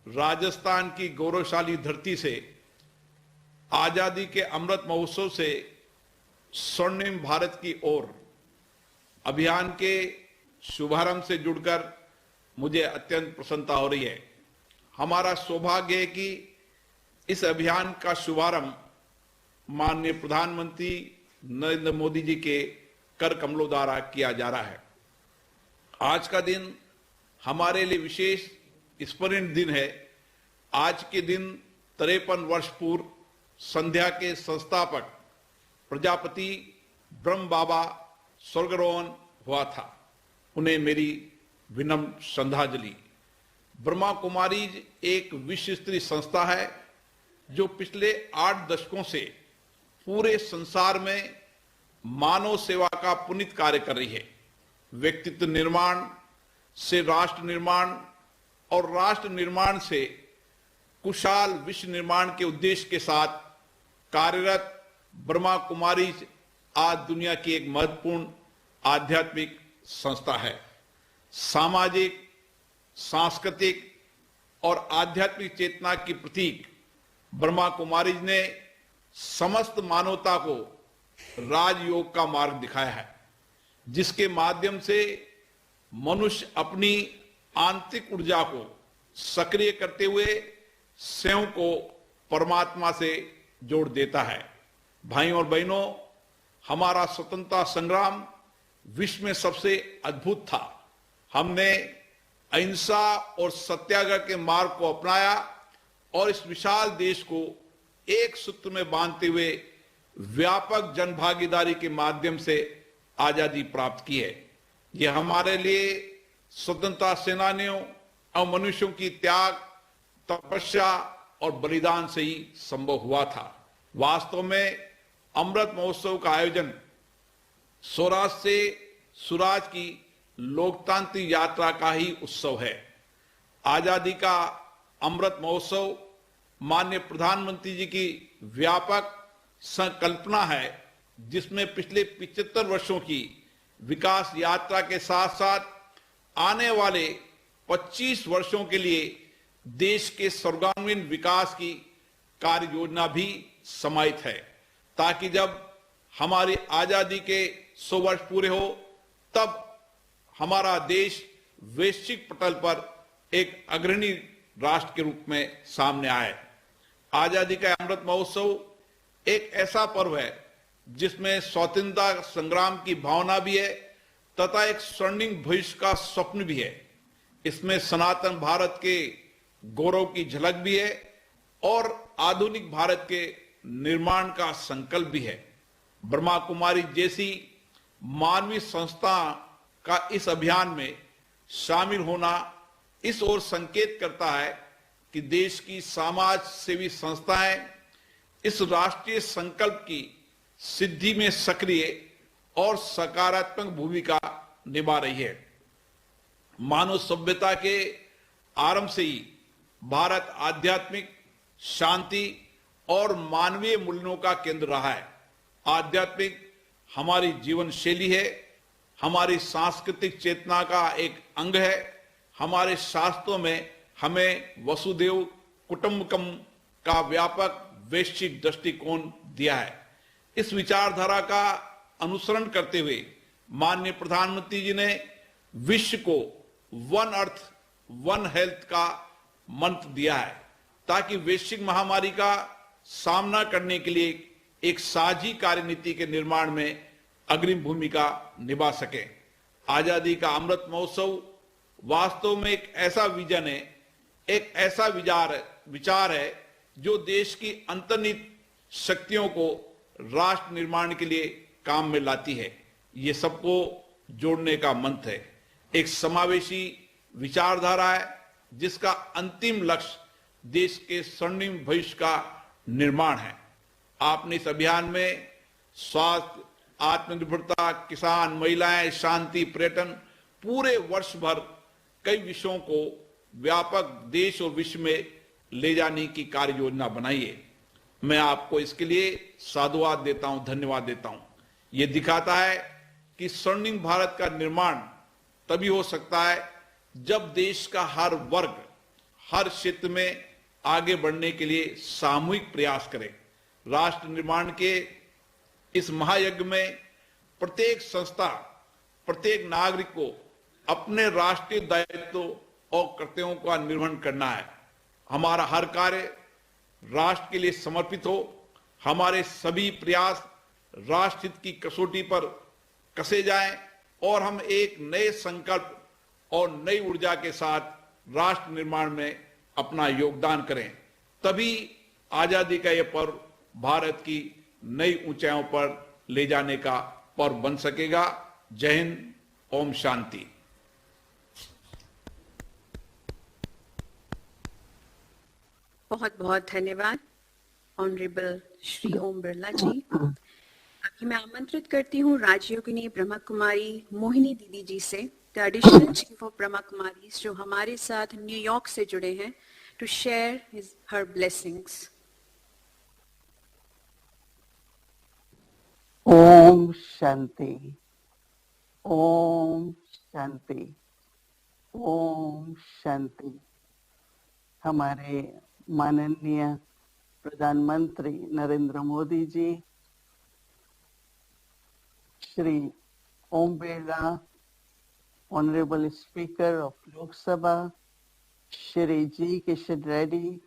राजस्थान की गौरवशाली धरती से आजादी के अमृत महोत्सव से स्वर्णिम भारत की ओर अभियान के शुभारंभ से जुड़कर मुझे अत्यंत प्रसन्नता हो रही है। हमारा सौभाग्य है कि इस अभियान का शुभारंभ माननीय प्रधानमंत्री नरेंद्र मोदी जी के कर कमलों द्वारा किया जा रहा है। आज का दिन हमारे लिए विशेष स्मरणीय दिन है। आज के दिन 53 वर्ष पूर्व संध्या के संस्थापक प्रजापति ब्रह्म बाबा स्वर्गारोहण हुआ था। उन्हें मेरी विनम्र श्रद्धांजलि। ब्रह्मा कुमारीज एक विश्व स्तरीय संस्था है जो पिछले 8 दशकों से पूरे संसार में मानव सेवा का पुनीत कार्य कर रही है। व्यक्तित्व निर्माण से राष्ट्र निर्माण और राष्ट्र निर्माण से कुशल विश्व निर्माण के उद्देश्य के साथ कार्यरत ब्रह्मा कुमारी आज दुनिया की एक महत्वपूर्ण आध्यात्मिक संस्था है। सामाजिक, सांस्कृतिक और आध्यात्मिक चेतना की प्रतीक ब्रह्मा कुमारी ने समस्त मानवता को राजयोग का मार्ग दिखाया है, जिसके माध्यम से मनुष्य अपनी आंतरिक ऊर्जा को सक्रिय करते हुए स्वयं को परमात्मा से जोड़ देता है। भाइयों और बहनों, हमारा स्वतंत्रता संग्राम विश्व में सबसे अद्भुत था। हमने अहिंसा और सत्याग्रह के मार्ग को अपनाया और इस विशाल देश को एक सूत्र में बांधते हुए व्यापक जनभागीदारी के माध्यम से आजादी प्राप्त की है। यह हमारे लिए स्वतंत्रता सेनानियों और मनुष्यों की त्याग, तपस्या और बलिदान से ही संभव हुआ था। वास्तव में अमृत महोत्सव का आयोजन स्वराज से सुराज की लोकतांत्रिक यात्रा का ही उत्सव है। आजादी का अमृत महोत्सव माननीय प्रधानमंत्री जी की व्यापक संकल्पना है, जिसमें पिछले 75 वर्षों की विकास यात्रा के साथ साथ आने वाले 25 वर्षों के लिए देश के सर्वांगीण विकास की कार्य योजना भी समाहित है, ताकि जब हमारी आजादी के 100 वर्ष पूरे हो तब हमारा देश वैश्विक पटल पर एक अग्रणी राष्ट्र के रूप में सामने आए। आजादी का अमृत महोत्सव एक ऐसा पर्व है जिसमें स्वतंत्रता संग्राम की भावना भी है तथा एक स्वर्णिम भविष्य का स्वप्न भी है। इसमें सनातन भारत के गौरव की झलक भी है और आधुनिक भारत के निर्माण का संकल्प भी है। ब्रह्मा कुमारी जैसी मानवीय संस्था का इस अभियान में शामिल होना इस ओर संकेत करता है कि देश की समाज सेवी संस्थाएं इस राष्ट्रीय संकल्प की सिद्धि में सक्रिय और सकारात्मक भूमिका निभा रही है। मानव सभ्यता के आरंभ से ही भारत आध्यात्मिक शांति और मानवीय मूल्यों का केंद्र रहा है। आध्यात्मिक हमारी जीवन शैली है, हमारी सांस्कृतिक चेतना का एक अंग है। हमारे शास्त्रों में हमें वसुदेव कुटुंबकम का व्यापक वैश्विक दृष्टिकोण दिया है। इस विचारधारा का अनुसरण करते हुए माननीय प्रधानमंत्री जी ने विश्व को वन अर्थ वन हेल्थ का मंत्र दिया है, ताकि वैश्विक महामारी का सामना करने के लिए एक साझी कार्यनीति के निर्माण में अग्रिम भूमिका निभा सके। आजादी का अमृत महोत्सव वास्तव में एक ऐसा विजन है, एक ऐसा विचार है जो देश की अंतर्निहित शक्तियों को राष्ट्र निर्माण के लिए काम में लाती है। ये सबको जोड़ने का मंत्र है, एक समावेशी विचारधारा है जिसका अंतिम लक्ष्य देश के स्वर्णिम भविष्य का निर्माण है। आपने इस अभियान में स्वास्थ्य, आत्मनिर्भरता, किसान, महिलाएं, शांति, पर्यटन, पूरे वर्ष भर कई विषयों को व्यापक देश और विश्व में ले जाने की कार्य योजना बनाई है। मैं आपको इसके लिए साधुवाद देता हूं, धन्यवाद देता हूं। यह दिखाता है कि स्वर्णिम भारत का निर्माण तभी हो सकता है जब देश का हर वर्ग हर क्षेत्र में आगे बढ़ने के लिए सामूहिक प्रयास करे। राष्ट्र निर्माण के इस महायज्ञ में प्रत्येक संस्था, प्रत्येक नागरिक को अपने राष्ट्रीय दायित्व और कर्तव्यों का निर्वहन करना है। हमारा हर कार्य राष्ट्र के लिए समर्पित हो। हमारे सभी प्रयास राष्ट्र हित की कसौटी पर कसे जाएं और हम एक नए संकल्प और नई ऊर्जा के साथ राष्ट्र निर्माण में अपना योगदान करें। तभी आजादी का यह पर्व भारत की नई ऊंचाइयों पर ले जाने का पर्व बन सकेगा। जय हिंद, ओम शांति। बहुत बहुत धन्यवाद ऑनरेबल श्री ओम बिरला जी। अभी मैं आमंत्रित करती हूँ राजयोगिनी ब्रह्मा कुमारी मोहिनी दीदी जी से, the additional chief of Brahma Kumaris, जो हमारे साथ न्यूयॉर्क से जुड़े हैं, टू शेयर हर ब्लेसिंग्स। ओम शांति, ओम शांति, ओम शांति। हमारे माननीय प्रधानमंत्री Narendra Modi ji, Shri Om Birla, honourable speaker of Lok Sabha, Shri G Kishan Reddy,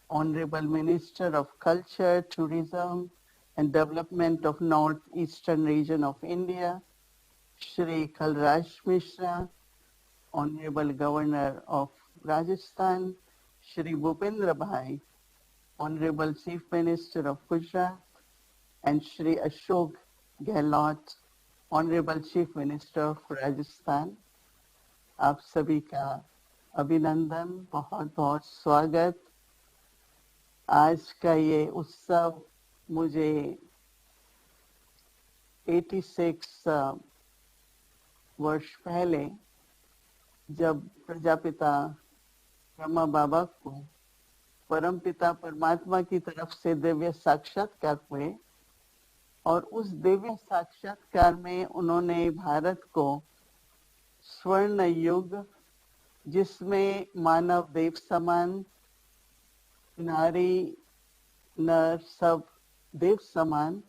honourable minister of culture, tourism and Development of North-Eastern Region of India, Shri Kalraj Mishra, Honorable Governor of Rajasthan, Shri Bhupendra Bhai, Honorable Chief Minister of Gujarat, and Shri Ashok Gehlot, Honorable Chief Minister of Rajasthan. आप सभी का अभिनंदन, बहुत बहुत स्वागत। आज का ये उत्सव मुझे 86 वर्ष पहले जब प्रजापिता ब्रह्मा बाबा को परमपिता परमात्मा की तरफ से दिव्य साक्षात्कार हुए और उस दिव्य साक्षात्कार में उन्होंने भारत को स्वर्ण युग, जिसमें मानव देव समान, नारी नर सब देव समान,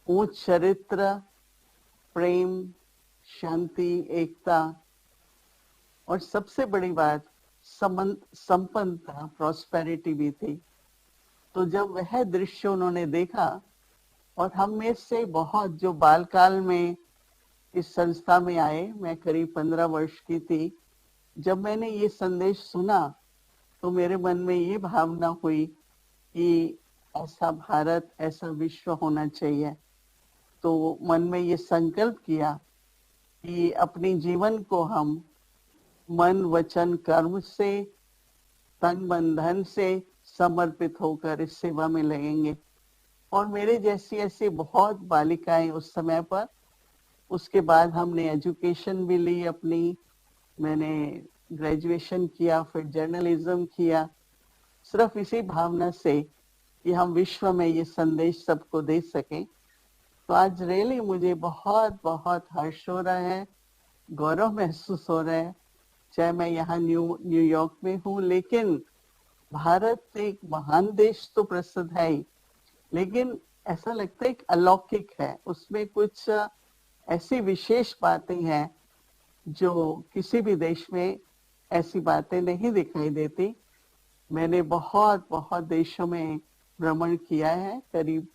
उच्च चरित्र, प्रेम, शांति, एकता और सबसे बड़ी बात संपन्नता, प्रॉस्पेरिटी भी थी। तो जब वह दृश्य उन्होंने देखा और हम में से बहुत जो बालकाल में इस संस्था में आए, मैं करीब 15 वर्ष की थी, जब मैंने ये संदेश सुना तो मेरे मन में ये भावना हुई कि ऐसा भारत, ऐसा विश्व होना चाहिए। तो मन में ये संकल्प किया कि अपने जीवन को हम मन, वचन, कर्म से, तन, मन, धन से समर्पित होकर इस सेवा में लगेंगे। और मेरे जैसी ऐसी बहुत बालिकाएं उस समय पर, उसके बाद हमने एजुकेशन भी ली अपनी, मैंने ग्रेजुएशन किया, फिर जर्नलिज्म किया, सिर्फ इसी भावना से कि हम विश्व में ये संदेश सबको दे सकें। तो आज रियली मुझे बहुत बहुत हर्ष हो रहा है, गौरव महसूस हो रहा है, चाहे मैं यहाँ न्यूयॉर्क में हूँ, लेकिन भारत एक महान देश तो प्रसिद्ध है ही, लेकिन ऐसा लगता है कि अलौकिक है। उसमें कुछ ऐसी विशेष बातें हैं जो किसी भी देश में ऐसी बातें नहीं दिखाई देती। मैंने बहुत बहुत देशों में भ्रमण किया है, करीब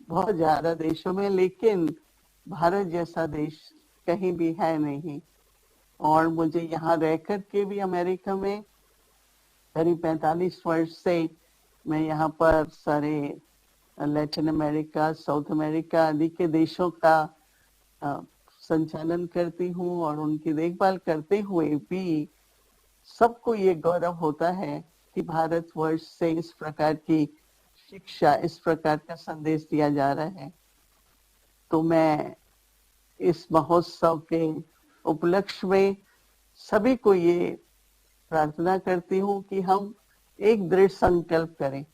बहुत ज्यादा देशों में, लेकिन भारत जैसा देश कहीं भी है नहीं। और मुझे यहाँ रह कर के भी अमेरिका में करीब 45 वर्ष से मैं यहाँ पर सारे लैटिन अमेरिका, साउथ अमेरिका आदि के देशों का संचालन करती हूँ और उनकी देखभाल करते हुए भी सबको ये गौरव होता है कि भारतवर्ष से इस प्रकार की शिक्षा, इस प्रकार का संदेश दिया जा रहा है। तो मैं इस महोत्सव के उपलक्ष्य में सभी को ये प्रार्थना करती हूँ कि हम एक दृढ़ संकल्प करें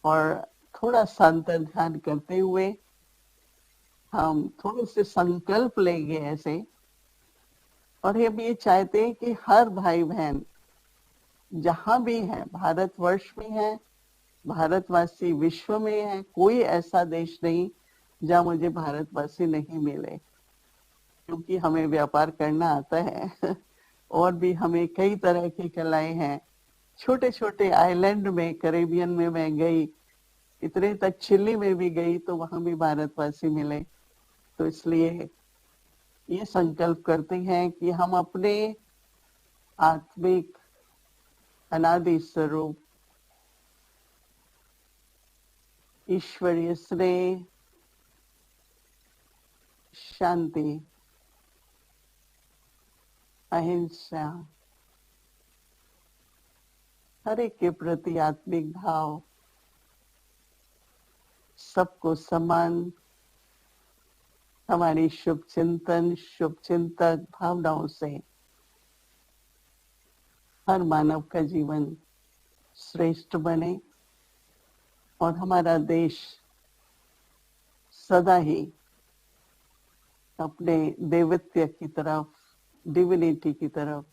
और थोड़ा सा अंतर्ध्यान करते हुए हम थोड़े से संकल्प लेंगे ऐसे। और हम ये चाहते हैं कि हर भाई बहन जहां भी है, भारतवर्ष में है, भारतवासी विश्व में है, कोई ऐसा देश नहीं जहां मुझे भारतवासी नहीं मिले, क्योंकि हमें व्यापार करना आता है और भी हमें कई तरह की कलाएं हैं। छोटे छोटे आइलैंड में, कैरेबियन में मैं गई, इतने तक चिली में भी गई तो वहां भी भारतवासी मिले। तो इसलिए ये संकल्प करते हैं कि हम अपने आत्मिक अनादि स्वरूप, ईश्वरीय स्नेह, शांति, अहिंसा, हर एक के प्रति आत्मिक भाव, सबको समान, हमारी शुभ चिंतन, शुभ चिंतक भावनाओं से हर मानव का जीवन श्रेष्ठ बने और हमारा देश सदा ही अपने देवत्व की तरफ, डिविनिटी की तरफ,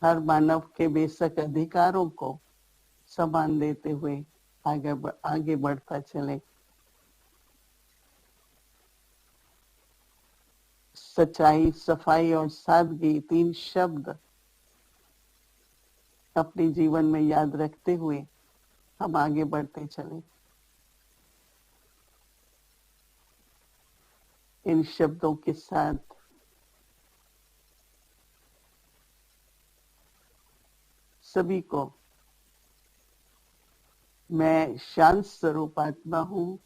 हर मानव के बेशक अधिकारों को सम्मान देते हुए आगे बढ़ता चले। सच्चाई, सफाई और सादगी, 3 शब्द अपने जीवन में याद रखते हुए हम आगे बढ़ते चले। इन शब्दों के साथ सभी को मैं शांत स्वरूप आत्मा हूं,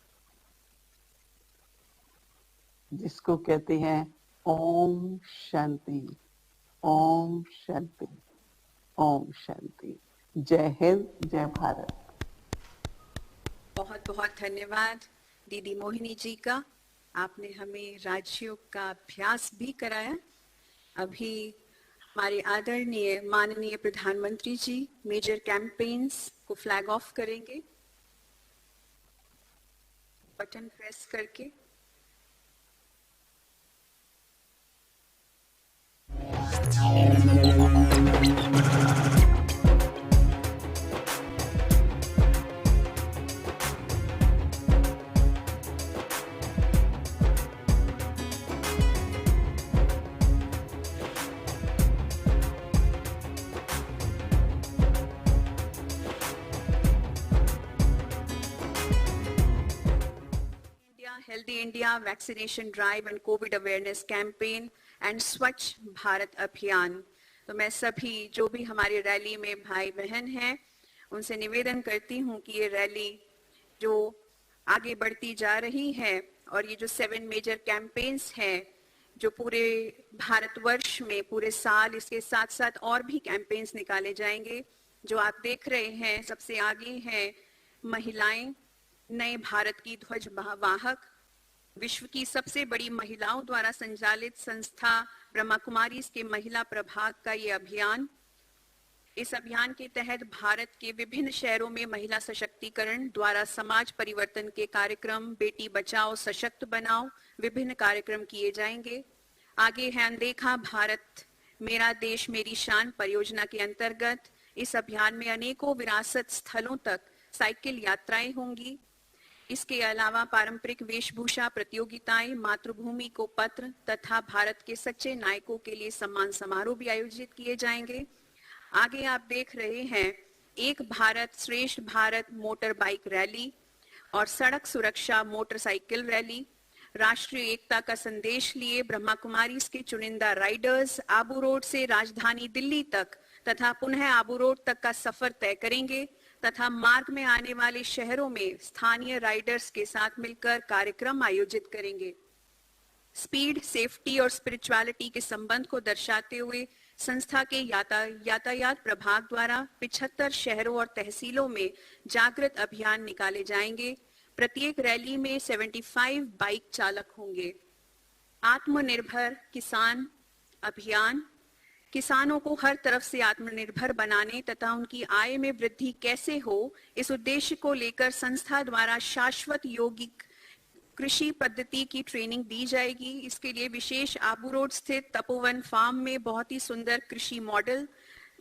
जिसको कहते हैं ओम शांति, ओम शांति, ओम शांति। जय हिंद, जय भारत। बहुत बहुत धन्यवाद दीदी मोहिनी जी का। आपने हमें राजयोग का अभ्यास भी कराया। अभी हमारे आदरणीय माननीय प्रधानमंत्री जी मेजर कैंपेन्स को फ्लैग ऑफ करेंगे बटन प्रेस करके। Healthy India Vaccination Drive and COVID Awareness Campaign and स्वच्छ भारत अभियान। तो मैं सभी जो भी हमारी रैली में भाई बहन हैं उनसे निवेदन करती हूँ कि ये रैली जो आगे बढ़ती जा रही है और ये जो 7 मेजर कैंपेन्स हैं जो पूरे भारतवर्ष में पूरे साल, इसके साथ साथ और भी कैंपेन्स निकाले जाएंगे। जो आप देख रहे हैं सबसे आगे हैं महिलाएं नए भारत की ध्वज वाहक, विश्व की सबसे बड़ी महिलाओं द्वारा संचालित संस्था ब्रह्मा कुमारीज के महिला प्रभाग का ये अभियान। इस अभियान के तहत भारत के विभिन्न शहरों में महिला सशक्तिकरण द्वारा समाज परिवर्तन के कार्यक्रम, बेटी बचाओ सशक्त बनाओ, विभिन्न कार्यक्रम किए जाएंगे। आगे है अनदेखा भारत मेरा देश मेरी शान परियोजना के अंतर्गत इस अभियान में अनेकों विरासत स्थलों तक साइकिल यात्राएं होंगी। इसके अलावा पारंपरिक वेशभूषा प्रतियोगिताएं, मातृभूमि को पत्र तथा भारत के सच्चे नायकों के लिए सम्मान समारोह भी आयोजित किए जाएंगे। आगे आप देख रहे हैं एक भारत श्रेष्ठ भारत मोटर बाइक रैली और सड़क सुरक्षा मोटरसाइकिल रैली। राष्ट्रीय एकता का संदेश लिए ब्रह्मा कुमारीज के चुनिंदा राइडर्स आबू रोड से राजधानी दिल्ली तक तथा पुनः आबू रोड तक का सफर तय करेंगे तथा मार्ग में आने वाले शहरों में स्थानीय राइडर्स के साथ मिलकर कार्यक्रम आयोजित करेंगे। स्पीड, सेफ्टी और स्पिरिचुअलिटी के संबंध को दर्शाते हुए संस्था के यातायात प्रभाग द्वारा 75 शहरों और तहसीलों में जागृत अभियान निकाले जाएंगे। प्रत्येक रैली में 75 बाइक चालक होंगे। आत्मनिर्भर किसान अभियान किसानों को हर तरफ से आत्मनिर्भर बनाने तथा उनकी आय में वृद्धि कैसे हो, इस उद्देश्य को लेकर संस्था द्वारा शाश्वत यौगिक कृषि पद्धति की ट्रेनिंग दी जाएगी। इसके लिए विशेष आबू रोड स्थित तपोवन फार्म में बहुत ही सुंदर कृषि मॉडल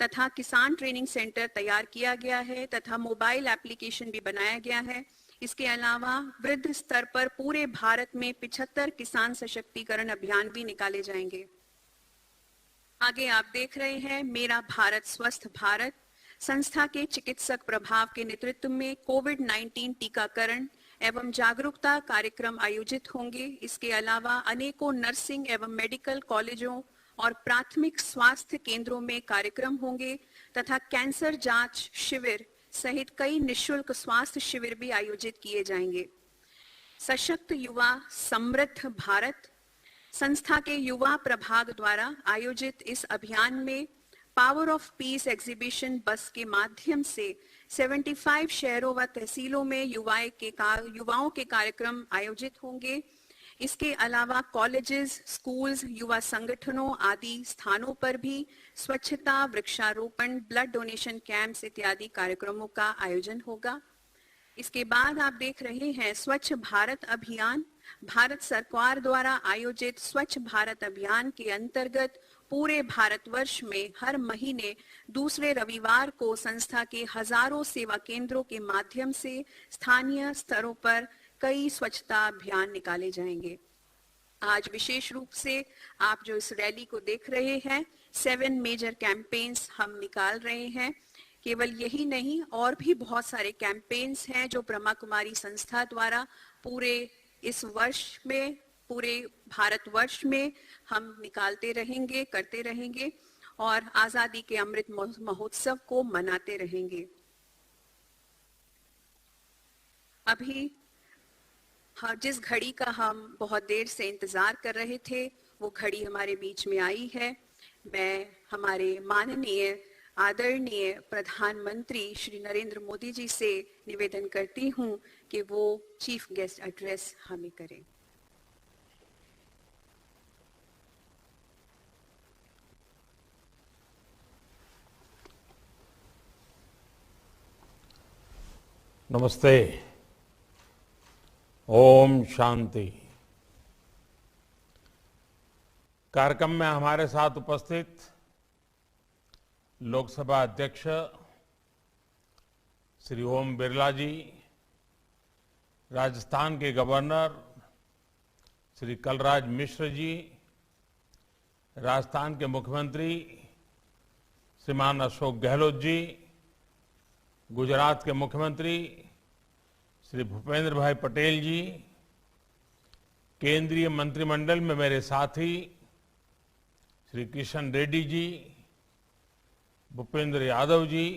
तथा किसान ट्रेनिंग सेंटर तैयार किया गया है तथा मोबाइल एप्लीकेशन भी बनाया गया है। इसके अलावा वृद्ध स्तर पर पूरे भारत में 75 किसान सशक्तिकरण अभियान भी निकाले जाएंगे। आगे आप देख रहे हैं मेरा भारत स्वस्थ भारत संस्था के चिकित्सक प्रभाव के नेतृत्व में कोविड-19 टीकाकरण एवं जागरूकता कार्यक्रम आयोजित होंगे। इसके अलावा अनेकों नर्सिंग एवं मेडिकल कॉलेजों और प्राथमिक स्वास्थ्य केंद्रों में कार्यक्रम होंगे तथा कैंसर जांच शिविर सहित कई निःशुल्क स्वास्थ्य शिविर भी आयोजित किए जाएंगे। सशक्त युवा समृद्ध भारत संस्था के युवा प्रभाग द्वारा आयोजित इस अभियान में पावर ऑफ पीस एग्जीबिशन बस के माध्यम से 75 शहरों व तहसीलों में युवाओं के कार्यक्रम आयोजित होंगे। इसके अलावा कॉलेजेस, स्कूल्स, युवा संगठनों आदि स्थानों पर भी स्वच्छता, वृक्षारोपण, ब्लड डोनेशन कैंप्स इत्यादि कार्यक्रमों का आयोजन होगा। इसके बाद आप देख रहे हैं स्वच्छ भारत अभियान। भारत सरकार द्वारा आयोजित स्वच्छ भारत अभियान के अंतर्गत पूरे भारतवर्ष में हर महीने दूसरे रविवार को संस्था के हजारों सेवा केंद्रों के माध्यम से स्थानीय स्तरों पर कई स्वच्छता अभियान निकाले जाएंगे। आज विशेष रूप से आप जो इस रैली को देख रहे हैं, 7 मेजर कैंपेन्स हम निकाल रहे हैं। केवल यही नहीं, और भी बहुत सारे कैंपेन्स हैं जो ब्रह्मा कुमारी संस्था द्वारा पूरे इस वर्ष में, पूरे भारतवर्ष में हम निकालते रहेंगे, करते रहेंगे और आजादी के अमृत महोत्सव को मनाते रहेंगे। अभी जिस घड़ी का हम बहुत देर से इंतजार कर रहे थे, वो घड़ी हमारे बीच में आई है। मैं हमारे माननीय आदरणीय प्रधानमंत्री श्री नरेंद्र मोदी जी से निवेदन करती हूं कि वो चीफ गेस्ट एड्रेस हमें करें। नमस्ते। ओम शांति। कार्यक्रम में हमारे साथ उपस्थित लोकसभा अध्यक्ष श्री ओम बिरला जी, राजस्थान के गवर्नर श्री कलराज मिश्र जी, राजस्थान के मुख्यमंत्री श्रीमान अशोक गहलोत जी, गुजरात के मुख्यमंत्री श्री भूपेंद्र भाई पटेल जी, केंद्रीय मंत्रिमंडल में मेरे साथी श्री किशन रेड्डी जी, भूपेंद्र यादव जी,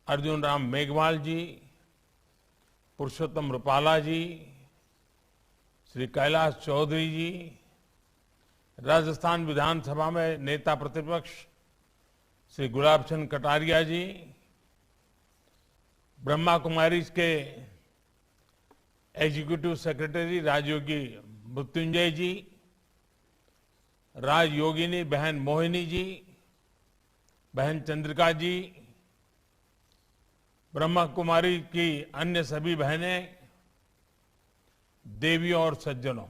अर्जुन राम मेघवाल जी, पुरुषोत्तम रूपाला जी, श्री कैलाश चौधरी जी, राजस्थान विधानसभा में नेता प्रतिपक्ष श्री गुलाब चंद कटारिया जी, ब्रह्मा कुमारीज के एग्जीक्यूटिव सेक्रेटरी राजयोगी मृत्युंजय जी, राजयोगिनी बहन मोहिनी जी, बहन चंद्रिका जी, ब्रह्मा कुमारी की अन्य सभी बहनें, देवियों और सज्जनों,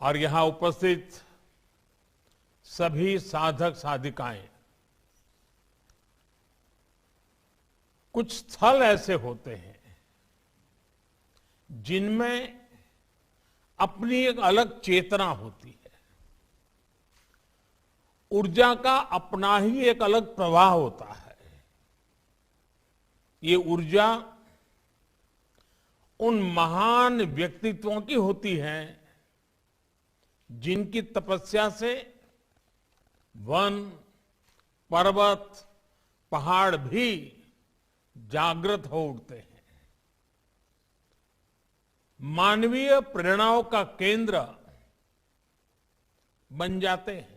और यहां उपस्थित सभी साधक साधिकाएं। कुछ स्थल ऐसे होते हैं जिनमें अपनी एक अलग चेतना होती है, ऊर्जा का अपना ही एक अलग प्रवाह होता है। ये ऊर्जा उन महान व्यक्तित्वों की होती है जिनकी तपस्या से वन, पर्वत, पहाड़ भी जागृत हो उठते हैं। मानवीय प्रेरणाओं का केंद्र बन जाते हैं।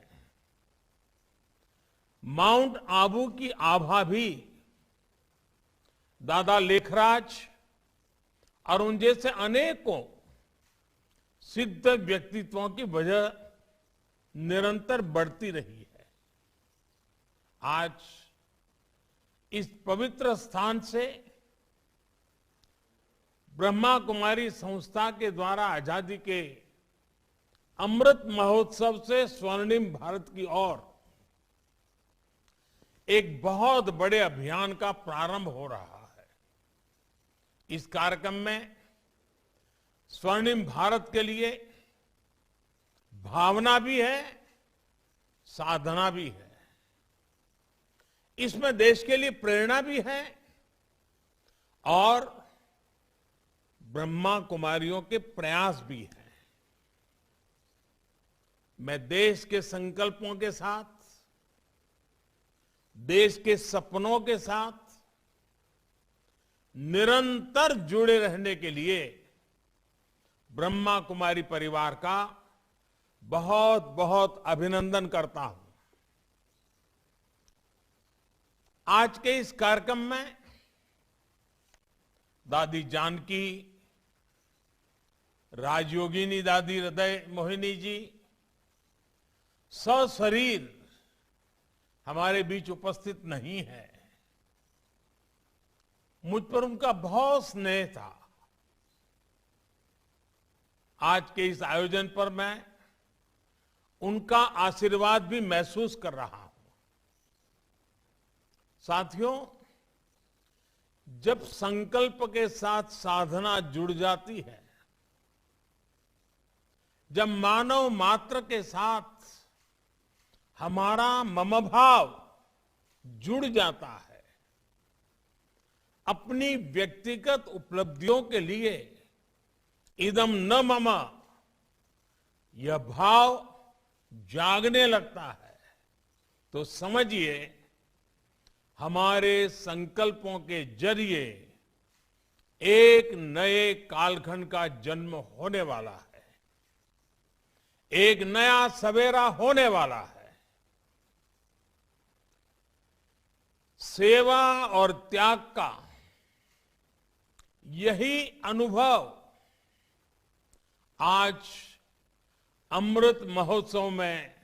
माउंट आबू की आभा भी दादा लेखराज और उन जैसे अनेकों सिद्ध व्यक्तित्वों की वजह निरंतर बढ़ती रही है। आज इस पवित्र स्थान से ब्रह्मा कुमारी संस्था के द्वारा आजादी के अमृत महोत्सव से स्वर्णिम भारत की ओर एक बहुत बड़े अभियान का प्रारंभ हो रहा है। इस कार्यक्रम में स्वर्णिम भारत के लिए भावना भी है, साधना भी है। इसमें देश के लिए प्रेरणा भी है और ब्रह्मा कुमारियों के प्रयास भी हैं। मैं देश के संकल्पों के साथ, देश के सपनों के साथ निरंतर जुड़े रहने के लिए ब्रह्मा कुमारी परिवार का बहुत बहुत अभिनंदन करता हूं। आज के इस कार्यक्रम में दादी जानकी, राजयोगिनी दादी हृदय मोहिनी जी सशरीर हमारे बीच उपस्थित नहीं है, मुझ पर उनका बहुत स्नेह था। आज के इस आयोजन पर मैं उनका आशीर्वाद भी महसूस कर रहा हूं। साथियों, जब संकल्प के साथ साधना जुड़ जाती है, जब मानव मात्र के साथ हमारा ममभाव जुड़ जाता है, अपनी व्यक्तिगत उपलब्धियों के लिए इदम न मम यह भाव जागने लगता है, तो समझिए हमारे संकल्पों के जरिए एक नए कालखंड का जन्म होने वाला है, एक नया सवेरा होने वाला है। सेवा और त्याग का यही अनुभव आज अमृत महोत्सव में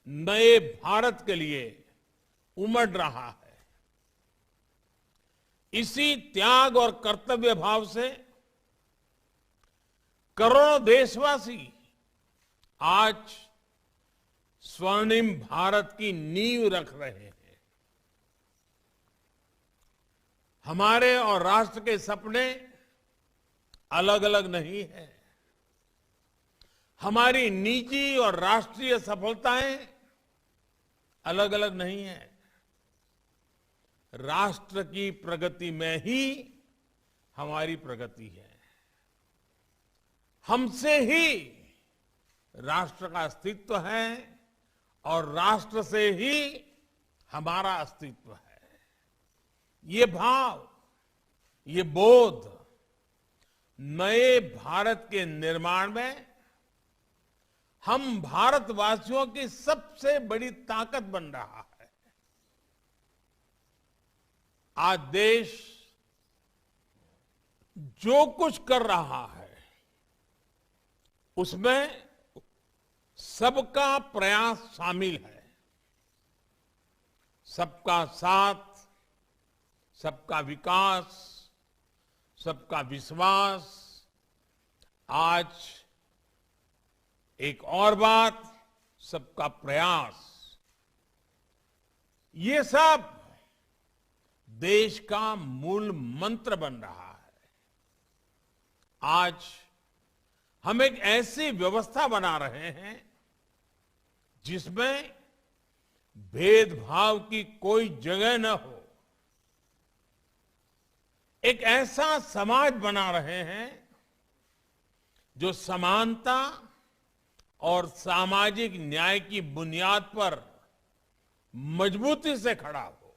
नए भारत के लिए उमड़ रहा है। इसी त्याग और कर्तव्य भाव से करोड़ों देशवासी आज स्वर्णिम भारत की नींव रख रहे हैं। हमारे और राष्ट्र के सपने अलग अलग नहीं है। हमारी निजी और राष्ट्रीय सफलताएं अलग अलग नहीं है। राष्ट्र की प्रगति में ही हमारी प्रगति है। हमसे ही राष्ट्र का अस्तित्व है और राष्ट्र से ही हमारा अस्तित्व है। ये भाव, ये बोध नए भारत के निर्माण में हम भारतवासियों की सबसे बड़ी ताकत बन रहा है। आज देश जो कुछ कर रहा है उसमें सबका प्रयास शामिल है। सबका साथ, सबका विकास, सबका विश्वास। आज एक और बात, सबका प्रयास। ये सब देश का मूल मंत्र बन रहा है। आज हम एक ऐसी व्यवस्था बना रहे हैं जिसमें भेदभाव की कोई जगह न हो। एक ऐसा समाज बना रहे हैं जो समानता और सामाजिक न्याय की बुनियाद पर मजबूती से खड़ा हो।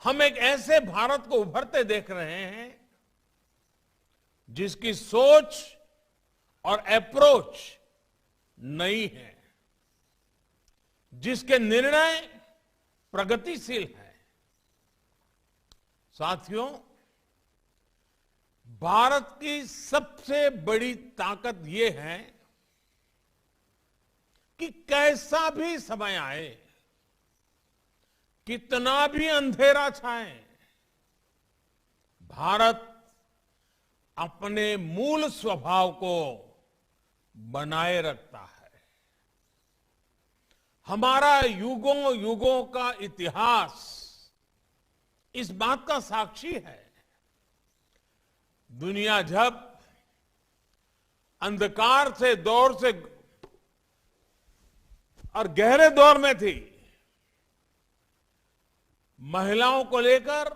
हम एक ऐसे भारत को उभरते देख रहे हैं जिसकी सोच और अप्रोच नई है, जिसके निर्णय प्रगतिशील हैं। साथियों, भारत की सबसे बड़ी ताकत यह है कि कैसा भी समय आए, कितना भी अंधेरा छाए, भारत अपने मूल स्वभाव को बनाए रखता है। हमारा युगों युगों का इतिहास इस बात का साक्षी है। दुनिया जब अंधकार से दौर से और गहरे दौर में थी, महिलाओं को लेकर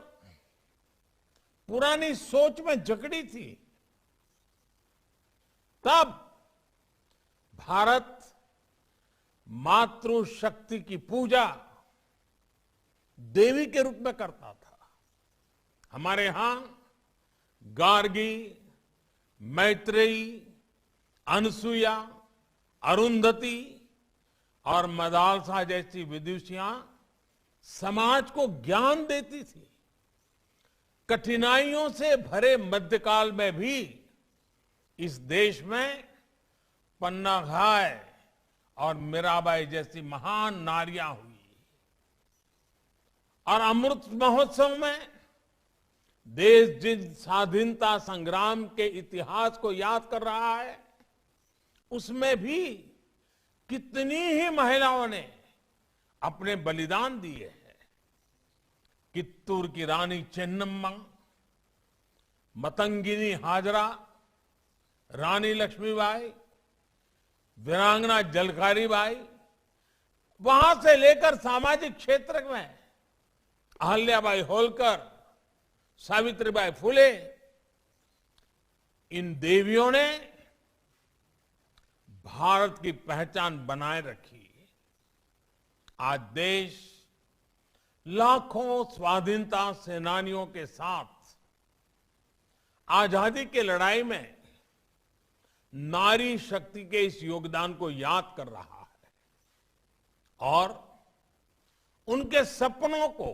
पुरानी सोच में जकड़ी थी, तब भारत मातृशक्ति की पूजा देवी के रूप में करता था। हमारे यहां गार्गी, मैत्रेयी, अनसुईया, अरुंधति और मदालसा जैसी विदुषियां समाज को ज्ञान देती थी। कठिनाइयों से भरे मध्यकाल में भी इस देश में पन्ना घाय और मीराबाई जैसी महान नारियां हुई और अमृत महोत्सव में देश जिस स्वाधीनता संग्राम के इतिहास को याद कर रहा है, उसमें भी कितनी ही महिलाओं ने अपने बलिदान दिए हैं। कित्तूर की रानी चेन्नम्मा, मतंगिनी हाजरा, रानी लक्ष्मीबाई, वीरांगना जलकारी बाई, वहां से लेकर सामाजिक क्षेत्र में अहल्याबाई होलकर, सावित्रीबाई फुले, इन देवियों ने भारत की पहचान बनाए रखी। आज देश लाखों स्वाधीनता सेनानियों के साथ आजादी की लड़ाई में नारी शक्ति के इस योगदान को याद कर रहा है और उनके सपनों को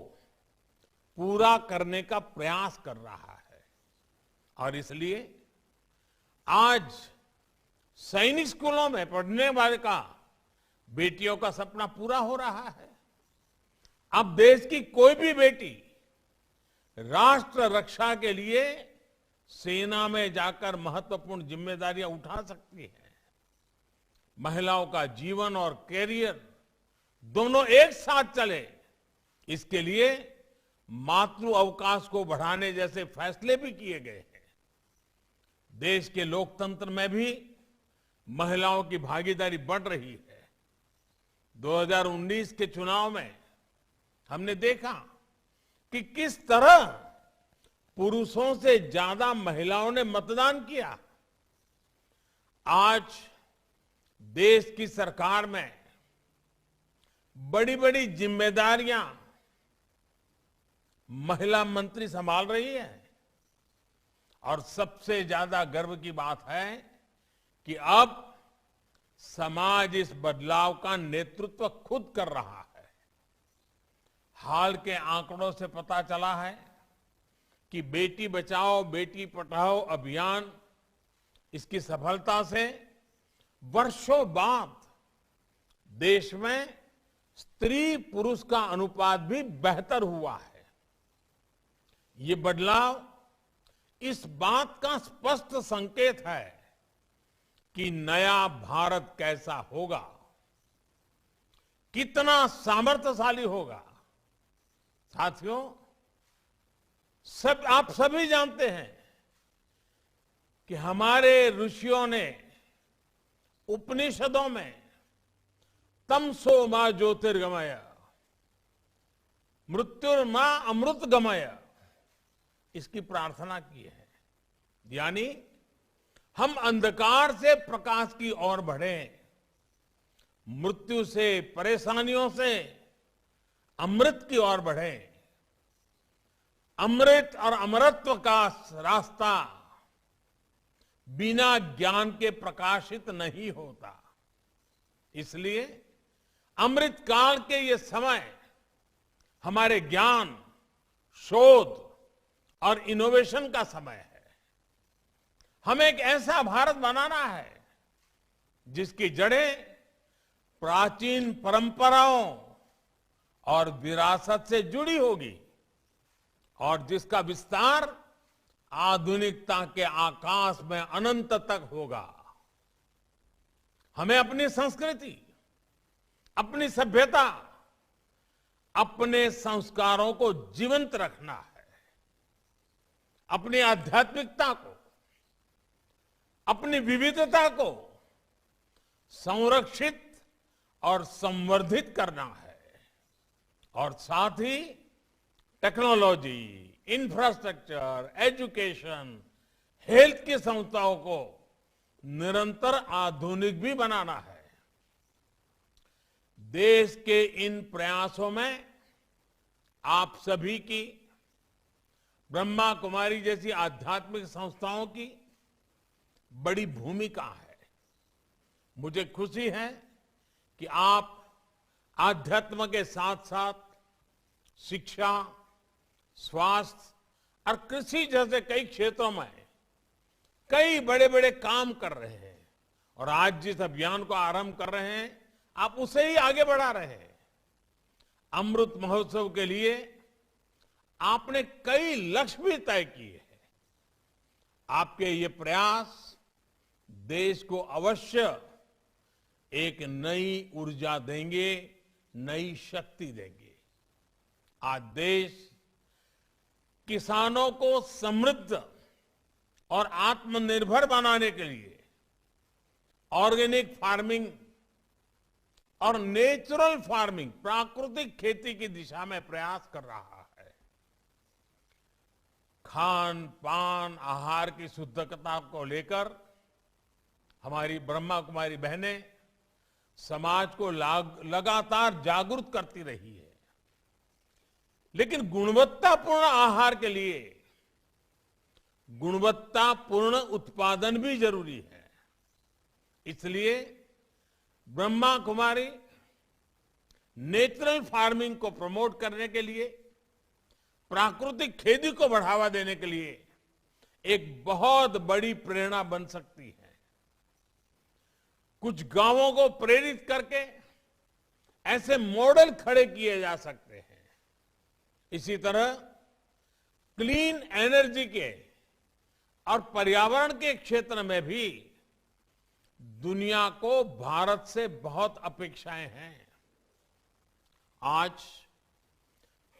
पूरा करने का प्रयास कर रहा है। और इसलिए आज सैनिक स्कूलों में पढ़ने वाले का बेटियों का सपना पूरा हो रहा है। अब देश की कोई भी बेटी राष्ट्र रक्षा के लिए सेना में जाकर महत्वपूर्ण जिम्मेदारियां उठा सकती है। महिलाओं का जीवन और कैरियर दोनों एक साथ चले, इसके लिए मातृ अवकाश को बढ़ाने जैसे फैसले भी किए गए हैं। देश के लोकतंत्र में भी महिलाओं की भागीदारी बढ़ रही है। 2019 के चुनाव में हमने देखा कि किस तरह पुरुषों से ज्यादा महिलाओं ने मतदान किया। आज देश की सरकार में बड़ी बड़ी जिम्मेदारियां महिला मंत्री संभाल रही है और सबसे ज्यादा गर्व की बात है कि अब समाज इस बदलाव का नेतृत्व खुद कर रहा है। हाल के आंकड़ों से पता चला है कि बेटी बचाओ बेटी पढ़ाओ अभियान, इसकी सफलता से वर्षों बाद देश में स्त्री पुरुष का अनुपात भी बेहतर हुआ है। ये बदलाव इस बात का स्पष्ट संकेत है कि नया भारत कैसा होगा, कितना सामर्थ्यशाली होगा। साथियों, आप सभी जानते हैं कि हमारे ऋषियों ने उपनिषदों में तमसो मां ज्योतिर्गमय, मृत्युर्मा अमृतगमय, इसकी प्रार्थना की है। यानी हम अंधकार से प्रकाश की ओर बढ़ें, मृत्यु से परेशानियों से अमृत की ओर बढ़ें। अमृत और अमरत्व का रास्ता बिना ज्ञान के प्रकाशित नहीं होता। इसलिए अमृत काल के ये समय हमारे ज्ञान, शोध और इनोवेशन का समय है। हमें एक ऐसा भारत बनाना है जिसकी जड़ें प्राचीन परंपराओं और विरासत से जुड़ी होगी और जिसका विस्तार आधुनिकता के आकाश में अनंत तक होगा। हमें अपनी संस्कृति, अपनी सभ्यता, अपने संस्कारों को जीवंत रखना है। अपनी आध्यात्मिकता को, अपनी विविधता को संरक्षित और संवर्धित करना है और साथ ही टेक्नोलॉजी, इंफ्रास्ट्रक्चर, एजुकेशन, हेल्थ की संस्थाओं को निरंतर आधुनिक भी बनाना है। देश के इन प्रयासों में आप सभी की, ब्रह्मा कुमारी जैसी आध्यात्मिक संस्थाओं की बड़ी भूमिका है। मुझे खुशी है कि आप आध्यात्म के साथ साथ शिक्षा, स्वास्थ्य और कृषि जैसे कई क्षेत्रों में कई बड़े बड़े काम कर रहे हैं और आज जिस अभियान को आरंभ कर रहे हैं, आप उसे ही आगे बढ़ा रहे हैं। अमृत महोत्सव के लिए आपने कई लक्ष्य भी तय किए हैं। आपके ये प्रयास देश को अवश्य एक नई ऊर्जा देंगे, नई शक्ति देंगे। आज देश किसानों को समृद्ध और आत्मनिर्भर बनाने के लिए ऑर्गेनिक फार्मिंग और नेचुरल फार्मिंग, प्राकृतिक खेती की दिशा में प्रयास कर रहा है। खान पान आहार की शुद्धता को लेकर हमारी ब्रह्मा कुमारी बहनें समाज को लगातार जागरूक करती रही है। लेकिन गुणवत्तापूर्ण आहार के लिए गुणवत्तापूर्ण उत्पादन भी जरूरी है। इसलिए ब्रह्मा कुमारी नेचुरल फार्मिंग को प्रमोट करने के लिए, प्राकृतिक खेती को बढ़ावा देने के लिए एक बहुत बड़ी प्रेरणा बन सकती है। कुछ गांवों को प्रेरित करके ऐसे मॉडल खड़े किए जा सकते हैं। इसी तरह क्लीन एनर्जी के और पर्यावरण के क्षेत्र में भी दुनिया को भारत से बहुत अपेक्षाएं हैं। आज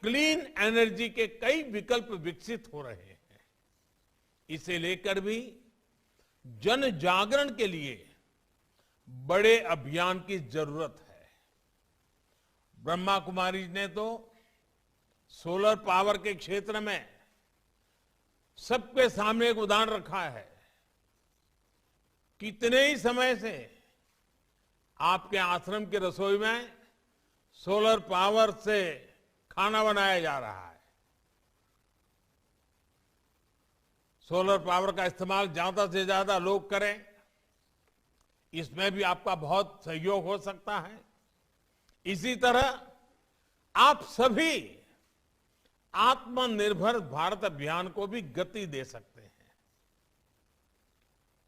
क्लीन एनर्जी के कई विकल्प विकसित हो रहे हैं। इसे लेकर भी जन जागरण के लिए बड़े अभियान की जरूरत है। ब्रह्मा कुमारी ने तो सोलर पावर के क्षेत्र में सबके सामने एक उदाहरण रखा है। कितने ही समय से आपके आश्रम की रसोई में सोलर पावर से खाना बनाया जा रहा है। सोलर पावर का इस्तेमाल ज्यादा से ज्यादा लोग करें, इसमें भी आपका बहुत सहयोग हो सकता है। इसी तरह आप सभी आत्मनिर्भर भारत अभियान को भी गति दे सकते हैं।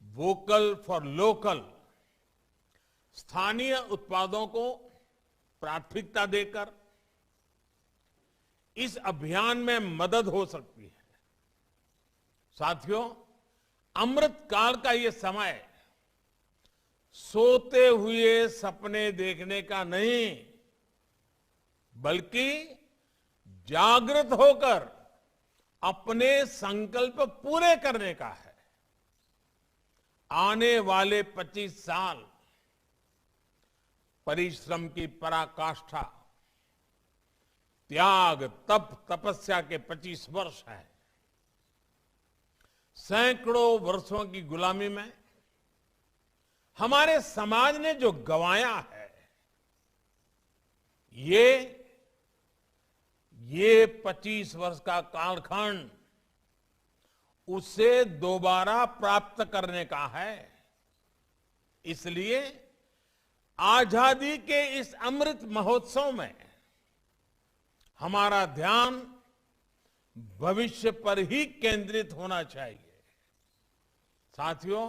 वोकल फॉर लोकल, स्थानीय उत्पादों को प्राथमिकता देकर इस अभियान में मदद हो सकती है। साथियों, अमृत काल का ये समय सोते हुए सपने देखने का नहीं, बल्कि जागृत होकर अपने संकल्प पूरे करने का है। आने वाले 25 साल परिश्रम की पराकाष्ठा, त्याग, तप, तपस्या के 25 वर्ष है। सैकड़ों वर्षों की गुलामी में हमारे समाज ने जो गंवाया है, ये 25 वर्ष का कालखंड उसे दोबारा प्राप्त करने का है। इसलिए आजादी के इस अमृत महोत्सव में हमारा ध्यान भविष्य पर ही केंद्रित होना चाहिए। साथियों,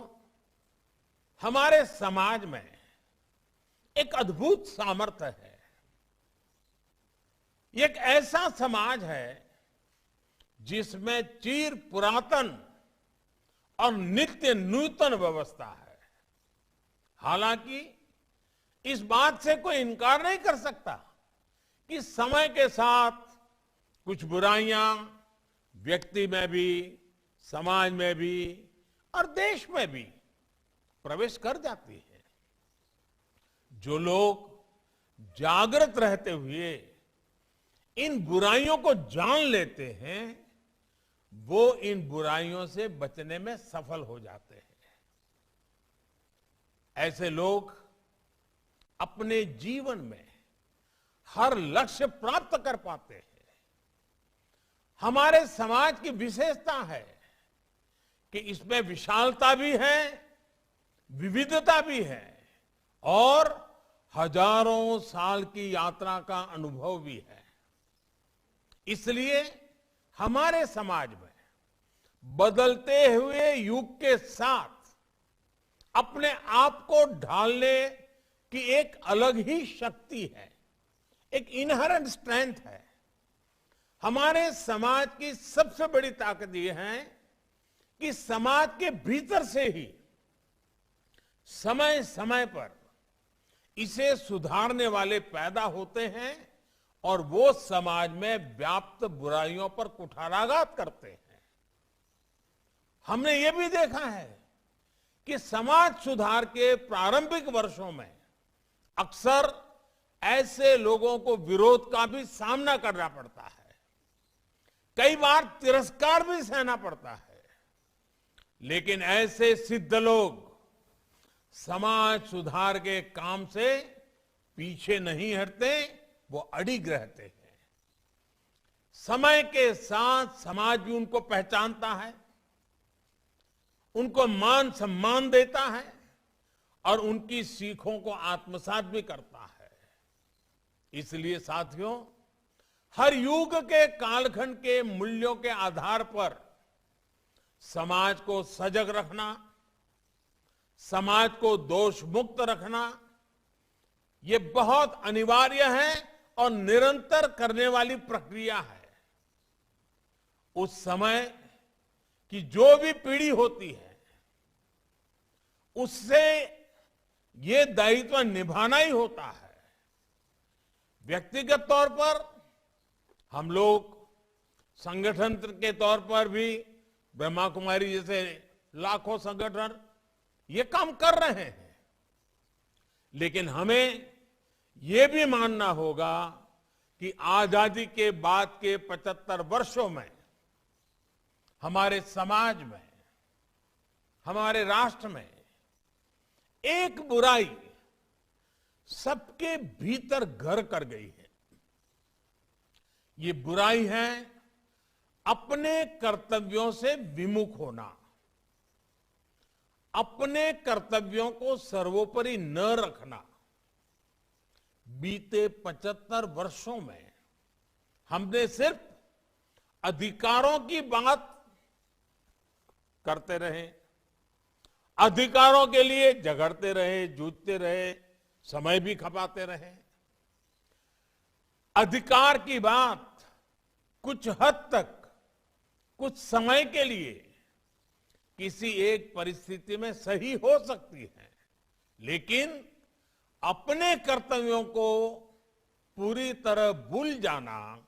हमारे समाज में एक अद्भुत सामर्थ्य है। ये एक ऐसा समाज है जिसमें चिर पुरातन और नित्य नूतन व्यवस्था है। हालांकि इस बात से कोई इनकार नहीं कर सकता कि समय के साथ कुछ बुराइयां व्यक्ति में भी, समाज में भी और देश में भी प्रवेश कर जाती है। जो लोग जागृत रहते हुए इन बुराइयों को जान लेते हैं, वो इन बुराइयों से बचने में सफल हो जाते हैं। ऐसे लोग अपने जीवन में हर लक्ष्य प्राप्त कर पाते हैं। हमारे समाज की विशेषता है कि इसमें विशालता भी है, विविधता भी है और हजारों साल की यात्रा का अनुभव भी है। इसलिए हमारे समाज में बदलते हुए युग के साथ अपने आप को ढालने की एक अलग ही शक्ति है, एक इनहेरेंट स्ट्रेंथ है। हमारे समाज की सबसे बड़ी ताकत यह है कि समाज के भीतर से ही समय समय पर इसे सुधारने वाले पैदा होते हैं और वो समाज में व्याप्त बुराइयों पर कुठाराघात करते हैं। हमने ये भी देखा है कि समाज सुधार के प्रारंभिक वर्षों में अक्सर ऐसे लोगों को विरोध का भी सामना करना पड़ता है, कई बार तिरस्कार भी सहना पड़ता है, लेकिन ऐसे सिद्ध लोग समाज सुधार के काम से पीछे नहीं हटते, वो अडिग रहते हैं। समय के साथ समाज भी उनको पहचानता है, उनको मान सम्मान देता है और उनकी सीखों को आत्मसात भी करता है। इसलिए साथियों, हर युग के कालखंड के मूल्यों के आधार पर समाज को सजग रखना, समाज को दोष मुक्त रखना, ये बहुत अनिवार्य है और निरंतर करने वाली प्रक्रिया है। उस समय की जो भी पीढ़ी होती है, उससे ये दायित्व निभाना ही होता है। व्यक्तिगत तौर पर हम लोग संगठन के तौर पर भी ब्रह्मा कुमारी जैसे लाखों संगठन ये काम कर रहे हैं, लेकिन हमें ये भी मानना होगा कि आजादी के बाद के 75 वर्षों में हमारे समाज में, हमारे राष्ट्र में एक बुराई सबके भीतर घर कर गई है। ये बुराई है अपने कर्तव्यों से विमुख होना, अपने कर्तव्यों को सर्वोपरि न रखना। बीते 75 वर्षों में हमने सिर्फ अधिकारों की बात करते रहे, अधिकारों के लिए झगड़ते रहे, जूझते रहे, समय भी खपाते रहे। अधिकार की बात कुछ हद तक, कुछ समय के लिए किसी एक परिस्थिति में सही हो सकती है, लेकिन अपने कर्तव्यों को पूरी तरह भूल जाना,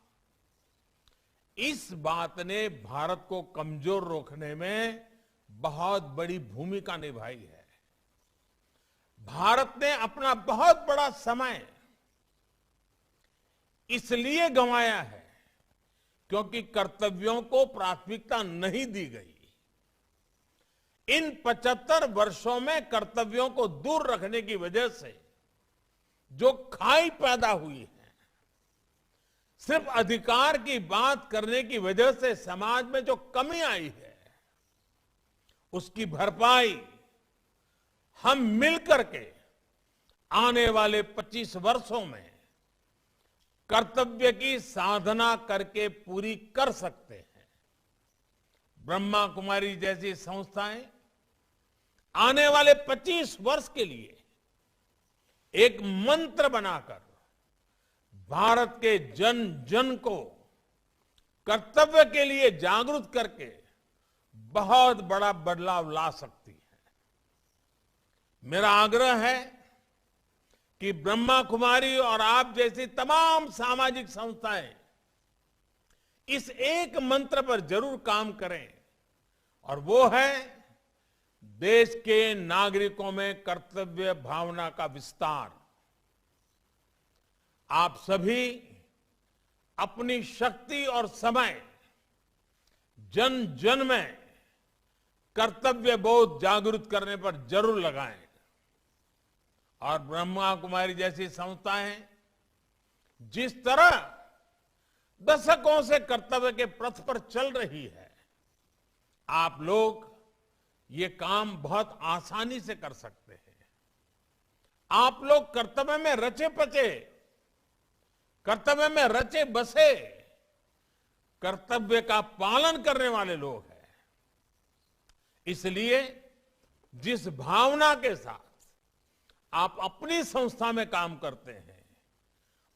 इस बात ने भारत को कमजोर रोकने में बहुत बड़ी भूमिका निभाई है। भारत ने अपना बहुत बड़ा समय इसलिए गंवाया है क्योंकि कर्तव्यों को प्राथमिकता नहीं दी गई। इन 75 वर्षों में कर्तव्यों को दूर रखने की वजह से जो खाई पैदा हुई है, सिर्फ अधिकार की बात करने की वजह से समाज में जो कमी आई है, उसकी भरपाई हम मिलकर के आने वाले 25 वर्षों में कर्तव्य की साधना करके पूरी कर सकते हैं। ब्रह्मा कुमारी जैसी संस्थाएं आने वाले 25 वर्ष के लिए एक मंत्र बनाकर भारत के जन जन को कर्तव्य के लिए जागरूक करके बहुत बड़ा बदलाव ला सकती है। मेरा आग्रह है कि ब्रह्मा कुमारी और आप जैसी तमाम सामाजिक संस्थाएं इस एक मंत्र पर जरूर काम करें, और वो है देश के नागरिकों में कर्तव्य भावना का विस्तार। आप सभी अपनी शक्ति और समय जन जन में कर्तव्य बोध जागृत करने पर जरूर लगाएं, और ब्रह्मा कुमारी जैसी संस्थाएं जिस तरह दशकों से कर्तव्य के पथ पर चल रही है, आप लोग ये काम बहुत आसानी से कर सकते हैं। आप लोग कर्तव्य में रचे पचे, कर्तव्य में रचे बसे, कर्तव्य का पालन करने वाले लोग हैं। इसलिए जिस भावना के साथ आप अपनी संस्था में काम करते हैं,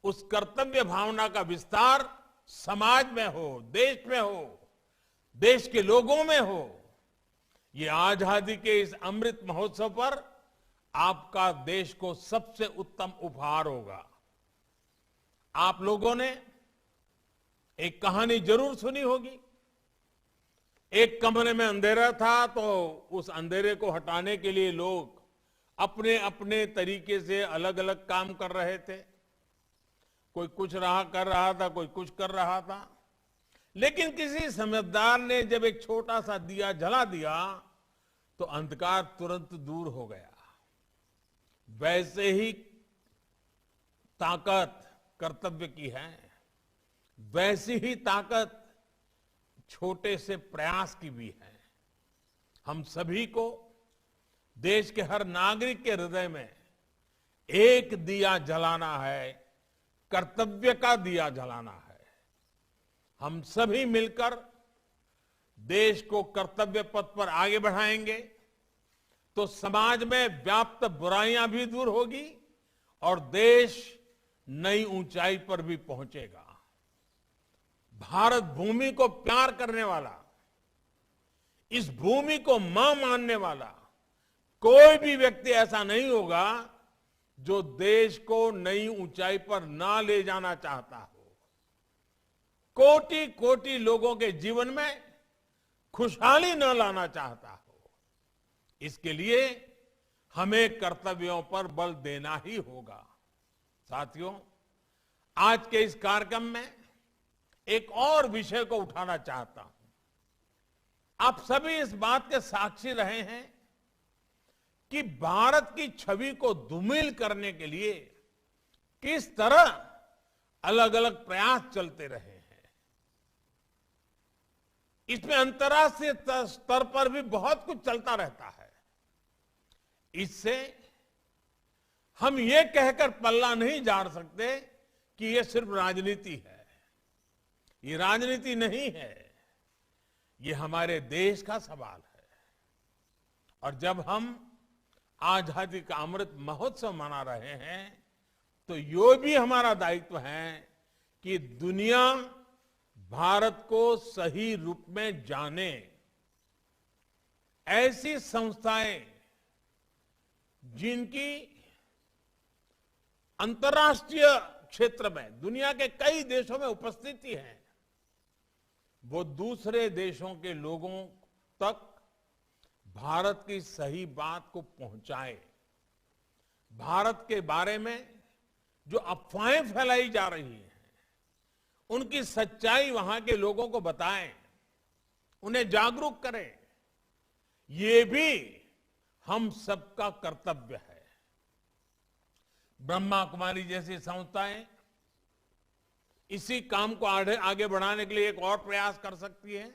उस कर्तव्य भावना का विस्तार समाज में हो, देश में हो, देश के लोगों में हो, ये आजादी के इस अमृत महोत्सव पर आपका देश को सबसे उत्तम उपहार होगा। आप लोगों ने एक कहानी जरूर सुनी होगी। एक कमरे में अंधेरा था तो उस अंधेरे को हटाने के लिए लोग अपने अपने तरीके से अलग अलग काम कर रहे थे। कोई कुछ कर रहा था, कोई कुछ कर रहा था, लेकिन किसी समझदार ने जब एक छोटा सा दिया जला दिया तो अंधकार तुरंत दूर हो गया। वैसे ही ताकत कर्तव्य की है, वैसी ही ताकत छोटे से प्रयास की भी है। हम सभी को देश के हर नागरिक के हृदय में एक दिया जलाना है, कर्तव्य का दिया जलाना है। हम सभी मिलकर देश को कर्तव्य पथ पर आगे बढ़ाएंगे तो समाज में व्याप्त बुराइयां भी दूर होगी और देश नई ऊंचाई पर भी पहुंचेगा। भारत भूमि को प्यार करने वाला, इस भूमि को मां मानने वाला कोई भी व्यक्ति ऐसा नहीं होगा जो देश को नई ऊंचाई पर ना ले जाना चाहता हो। कोटि कोटि लोगों के जीवन में खुशहाली न लाना चाहता हो। इसके लिए हमें कर्तव्यों पर बल देना ही होगा। साथियों, आज के इस कार्यक्रम में एक और विषय को उठाना चाहता हूं। आप सभी इस बात के साक्षी रहे हैं कि भारत की छवि को धूमिल करने के लिए किस तरह अलग अलग प्रयास चलते रहे हैं। इसमें अंतर्राष्ट्रीय स्तर पर भी बहुत कुछ चलता रहता है। इससे हम ये कहकर पल्ला नहीं झाड़ सकते कि ये सिर्फ राजनीति है। ये राजनीति नहीं है, ये हमारे देश का सवाल है। और जब हम आजादी का अमृत महोत्सव मना रहे हैं तो ये भी हमारा दायित्व है कि दुनिया भारत को सही रूप में जाने। ऐसी संस्थाएं जिनकी अंतर्राष्ट्रीय क्षेत्र में दुनिया के कई देशों में उपस्थिति है, वो दूसरे देशों के लोगों तक भारत की सही बात को पहुंचाए। भारत के बारे में जो अफवाहें फैलाई जा रही हैं उनकी सच्चाई वहां के लोगों को बताएं, उन्हें जागरूक करें। ये भी हम सबका कर्तव्य है। ब्रह्मा कुमारी जैसी संस्थाएं इसी काम को आगे बढ़ाने के लिए एक और प्रयास कर सकती है।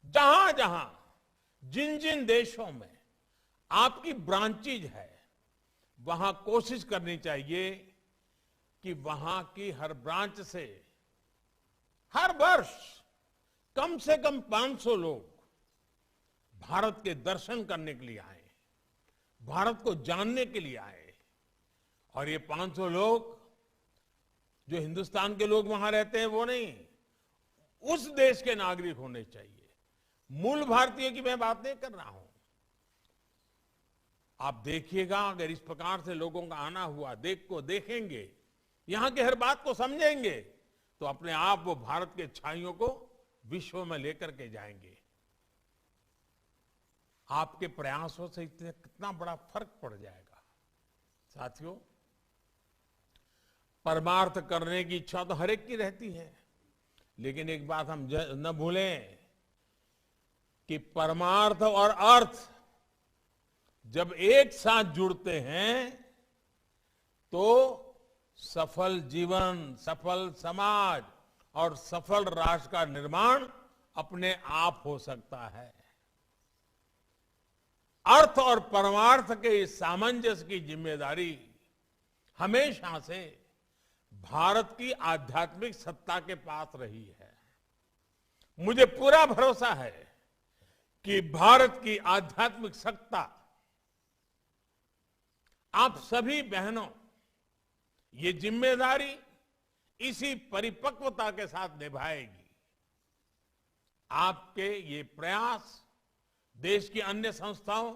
जहां जहां जिन जिन देशों में आपकी ब्रांचेज है वहां कोशिश करनी चाहिए कि वहां की हर ब्रांच से हर वर्ष कम से कम 500 लोग भारत के दर्शन करने के लिए आए, भारत को जानने के लिए आए। और ये 500 लोग जो हिंदुस्तान के लोग वहां रहते हैं वो नहीं, उस देश के नागरिक होने चाहिए। मूल भारतीय की मैं बात नहीं कर रहा हूं। आप देखिएगा, अगर इस प्रकार से लोगों का आना हुआ, देखेंगे, यहां की हर बात को समझेंगे तो अपने आप वो भारत के छाइयों को विश्व में लेकर के जाएंगे। आपके प्रयासों से इतने कितना बड़ा फर्क पड़ जाएगा। साथियों, परमार्थ करने की इच्छा तो हर एक की रहती है, लेकिन एक बात हम न भूलें कि परमार्थ और अर्थ जब एक साथ जुड़ते हैं तो सफल जीवन, सफल समाज और सफल राष्ट्र का निर्माण अपने आप हो सकता है। अर्थ और परमार्थ के इस सामंजस्य की जिम्मेदारी हमेशा से भारत की आध्यात्मिक सत्ता के पास रही है। मुझे पूरा भरोसा है कि भारत की आध्यात्मिक सत्ता आप सभी बहनों ये जिम्मेदारी इसी परिपक्वता के साथ निभाएगी। आपके ये प्रयास देश की अन्य संस्थाओं,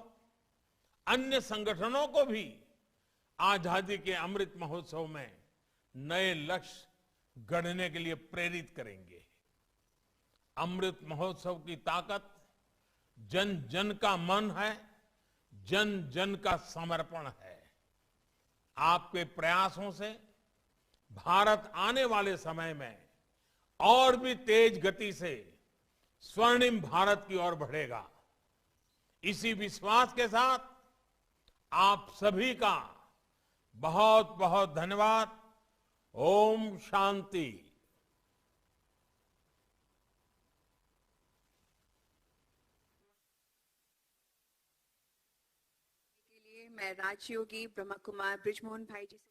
अन्य संगठनों को भी आजादी के अमृत महोत्सव में नए लक्ष्य गढ़ने के लिए प्रेरित करेंगे। अमृत महोत्सव की ताकत जन जन का मन है, जन जन का समर्पण है। आपके प्रयासों से भारत आने वाले समय में और भी तेज गति से स्वर्णिम भारत की ओर बढ़ेगा। इसी विश्वास के साथ आप सभी का बहुत बहुत धन्यवाद। ओम शांति। के लिए मैं राजयोगी ब्रह्मा कुमार बृजमोहन भाई जी से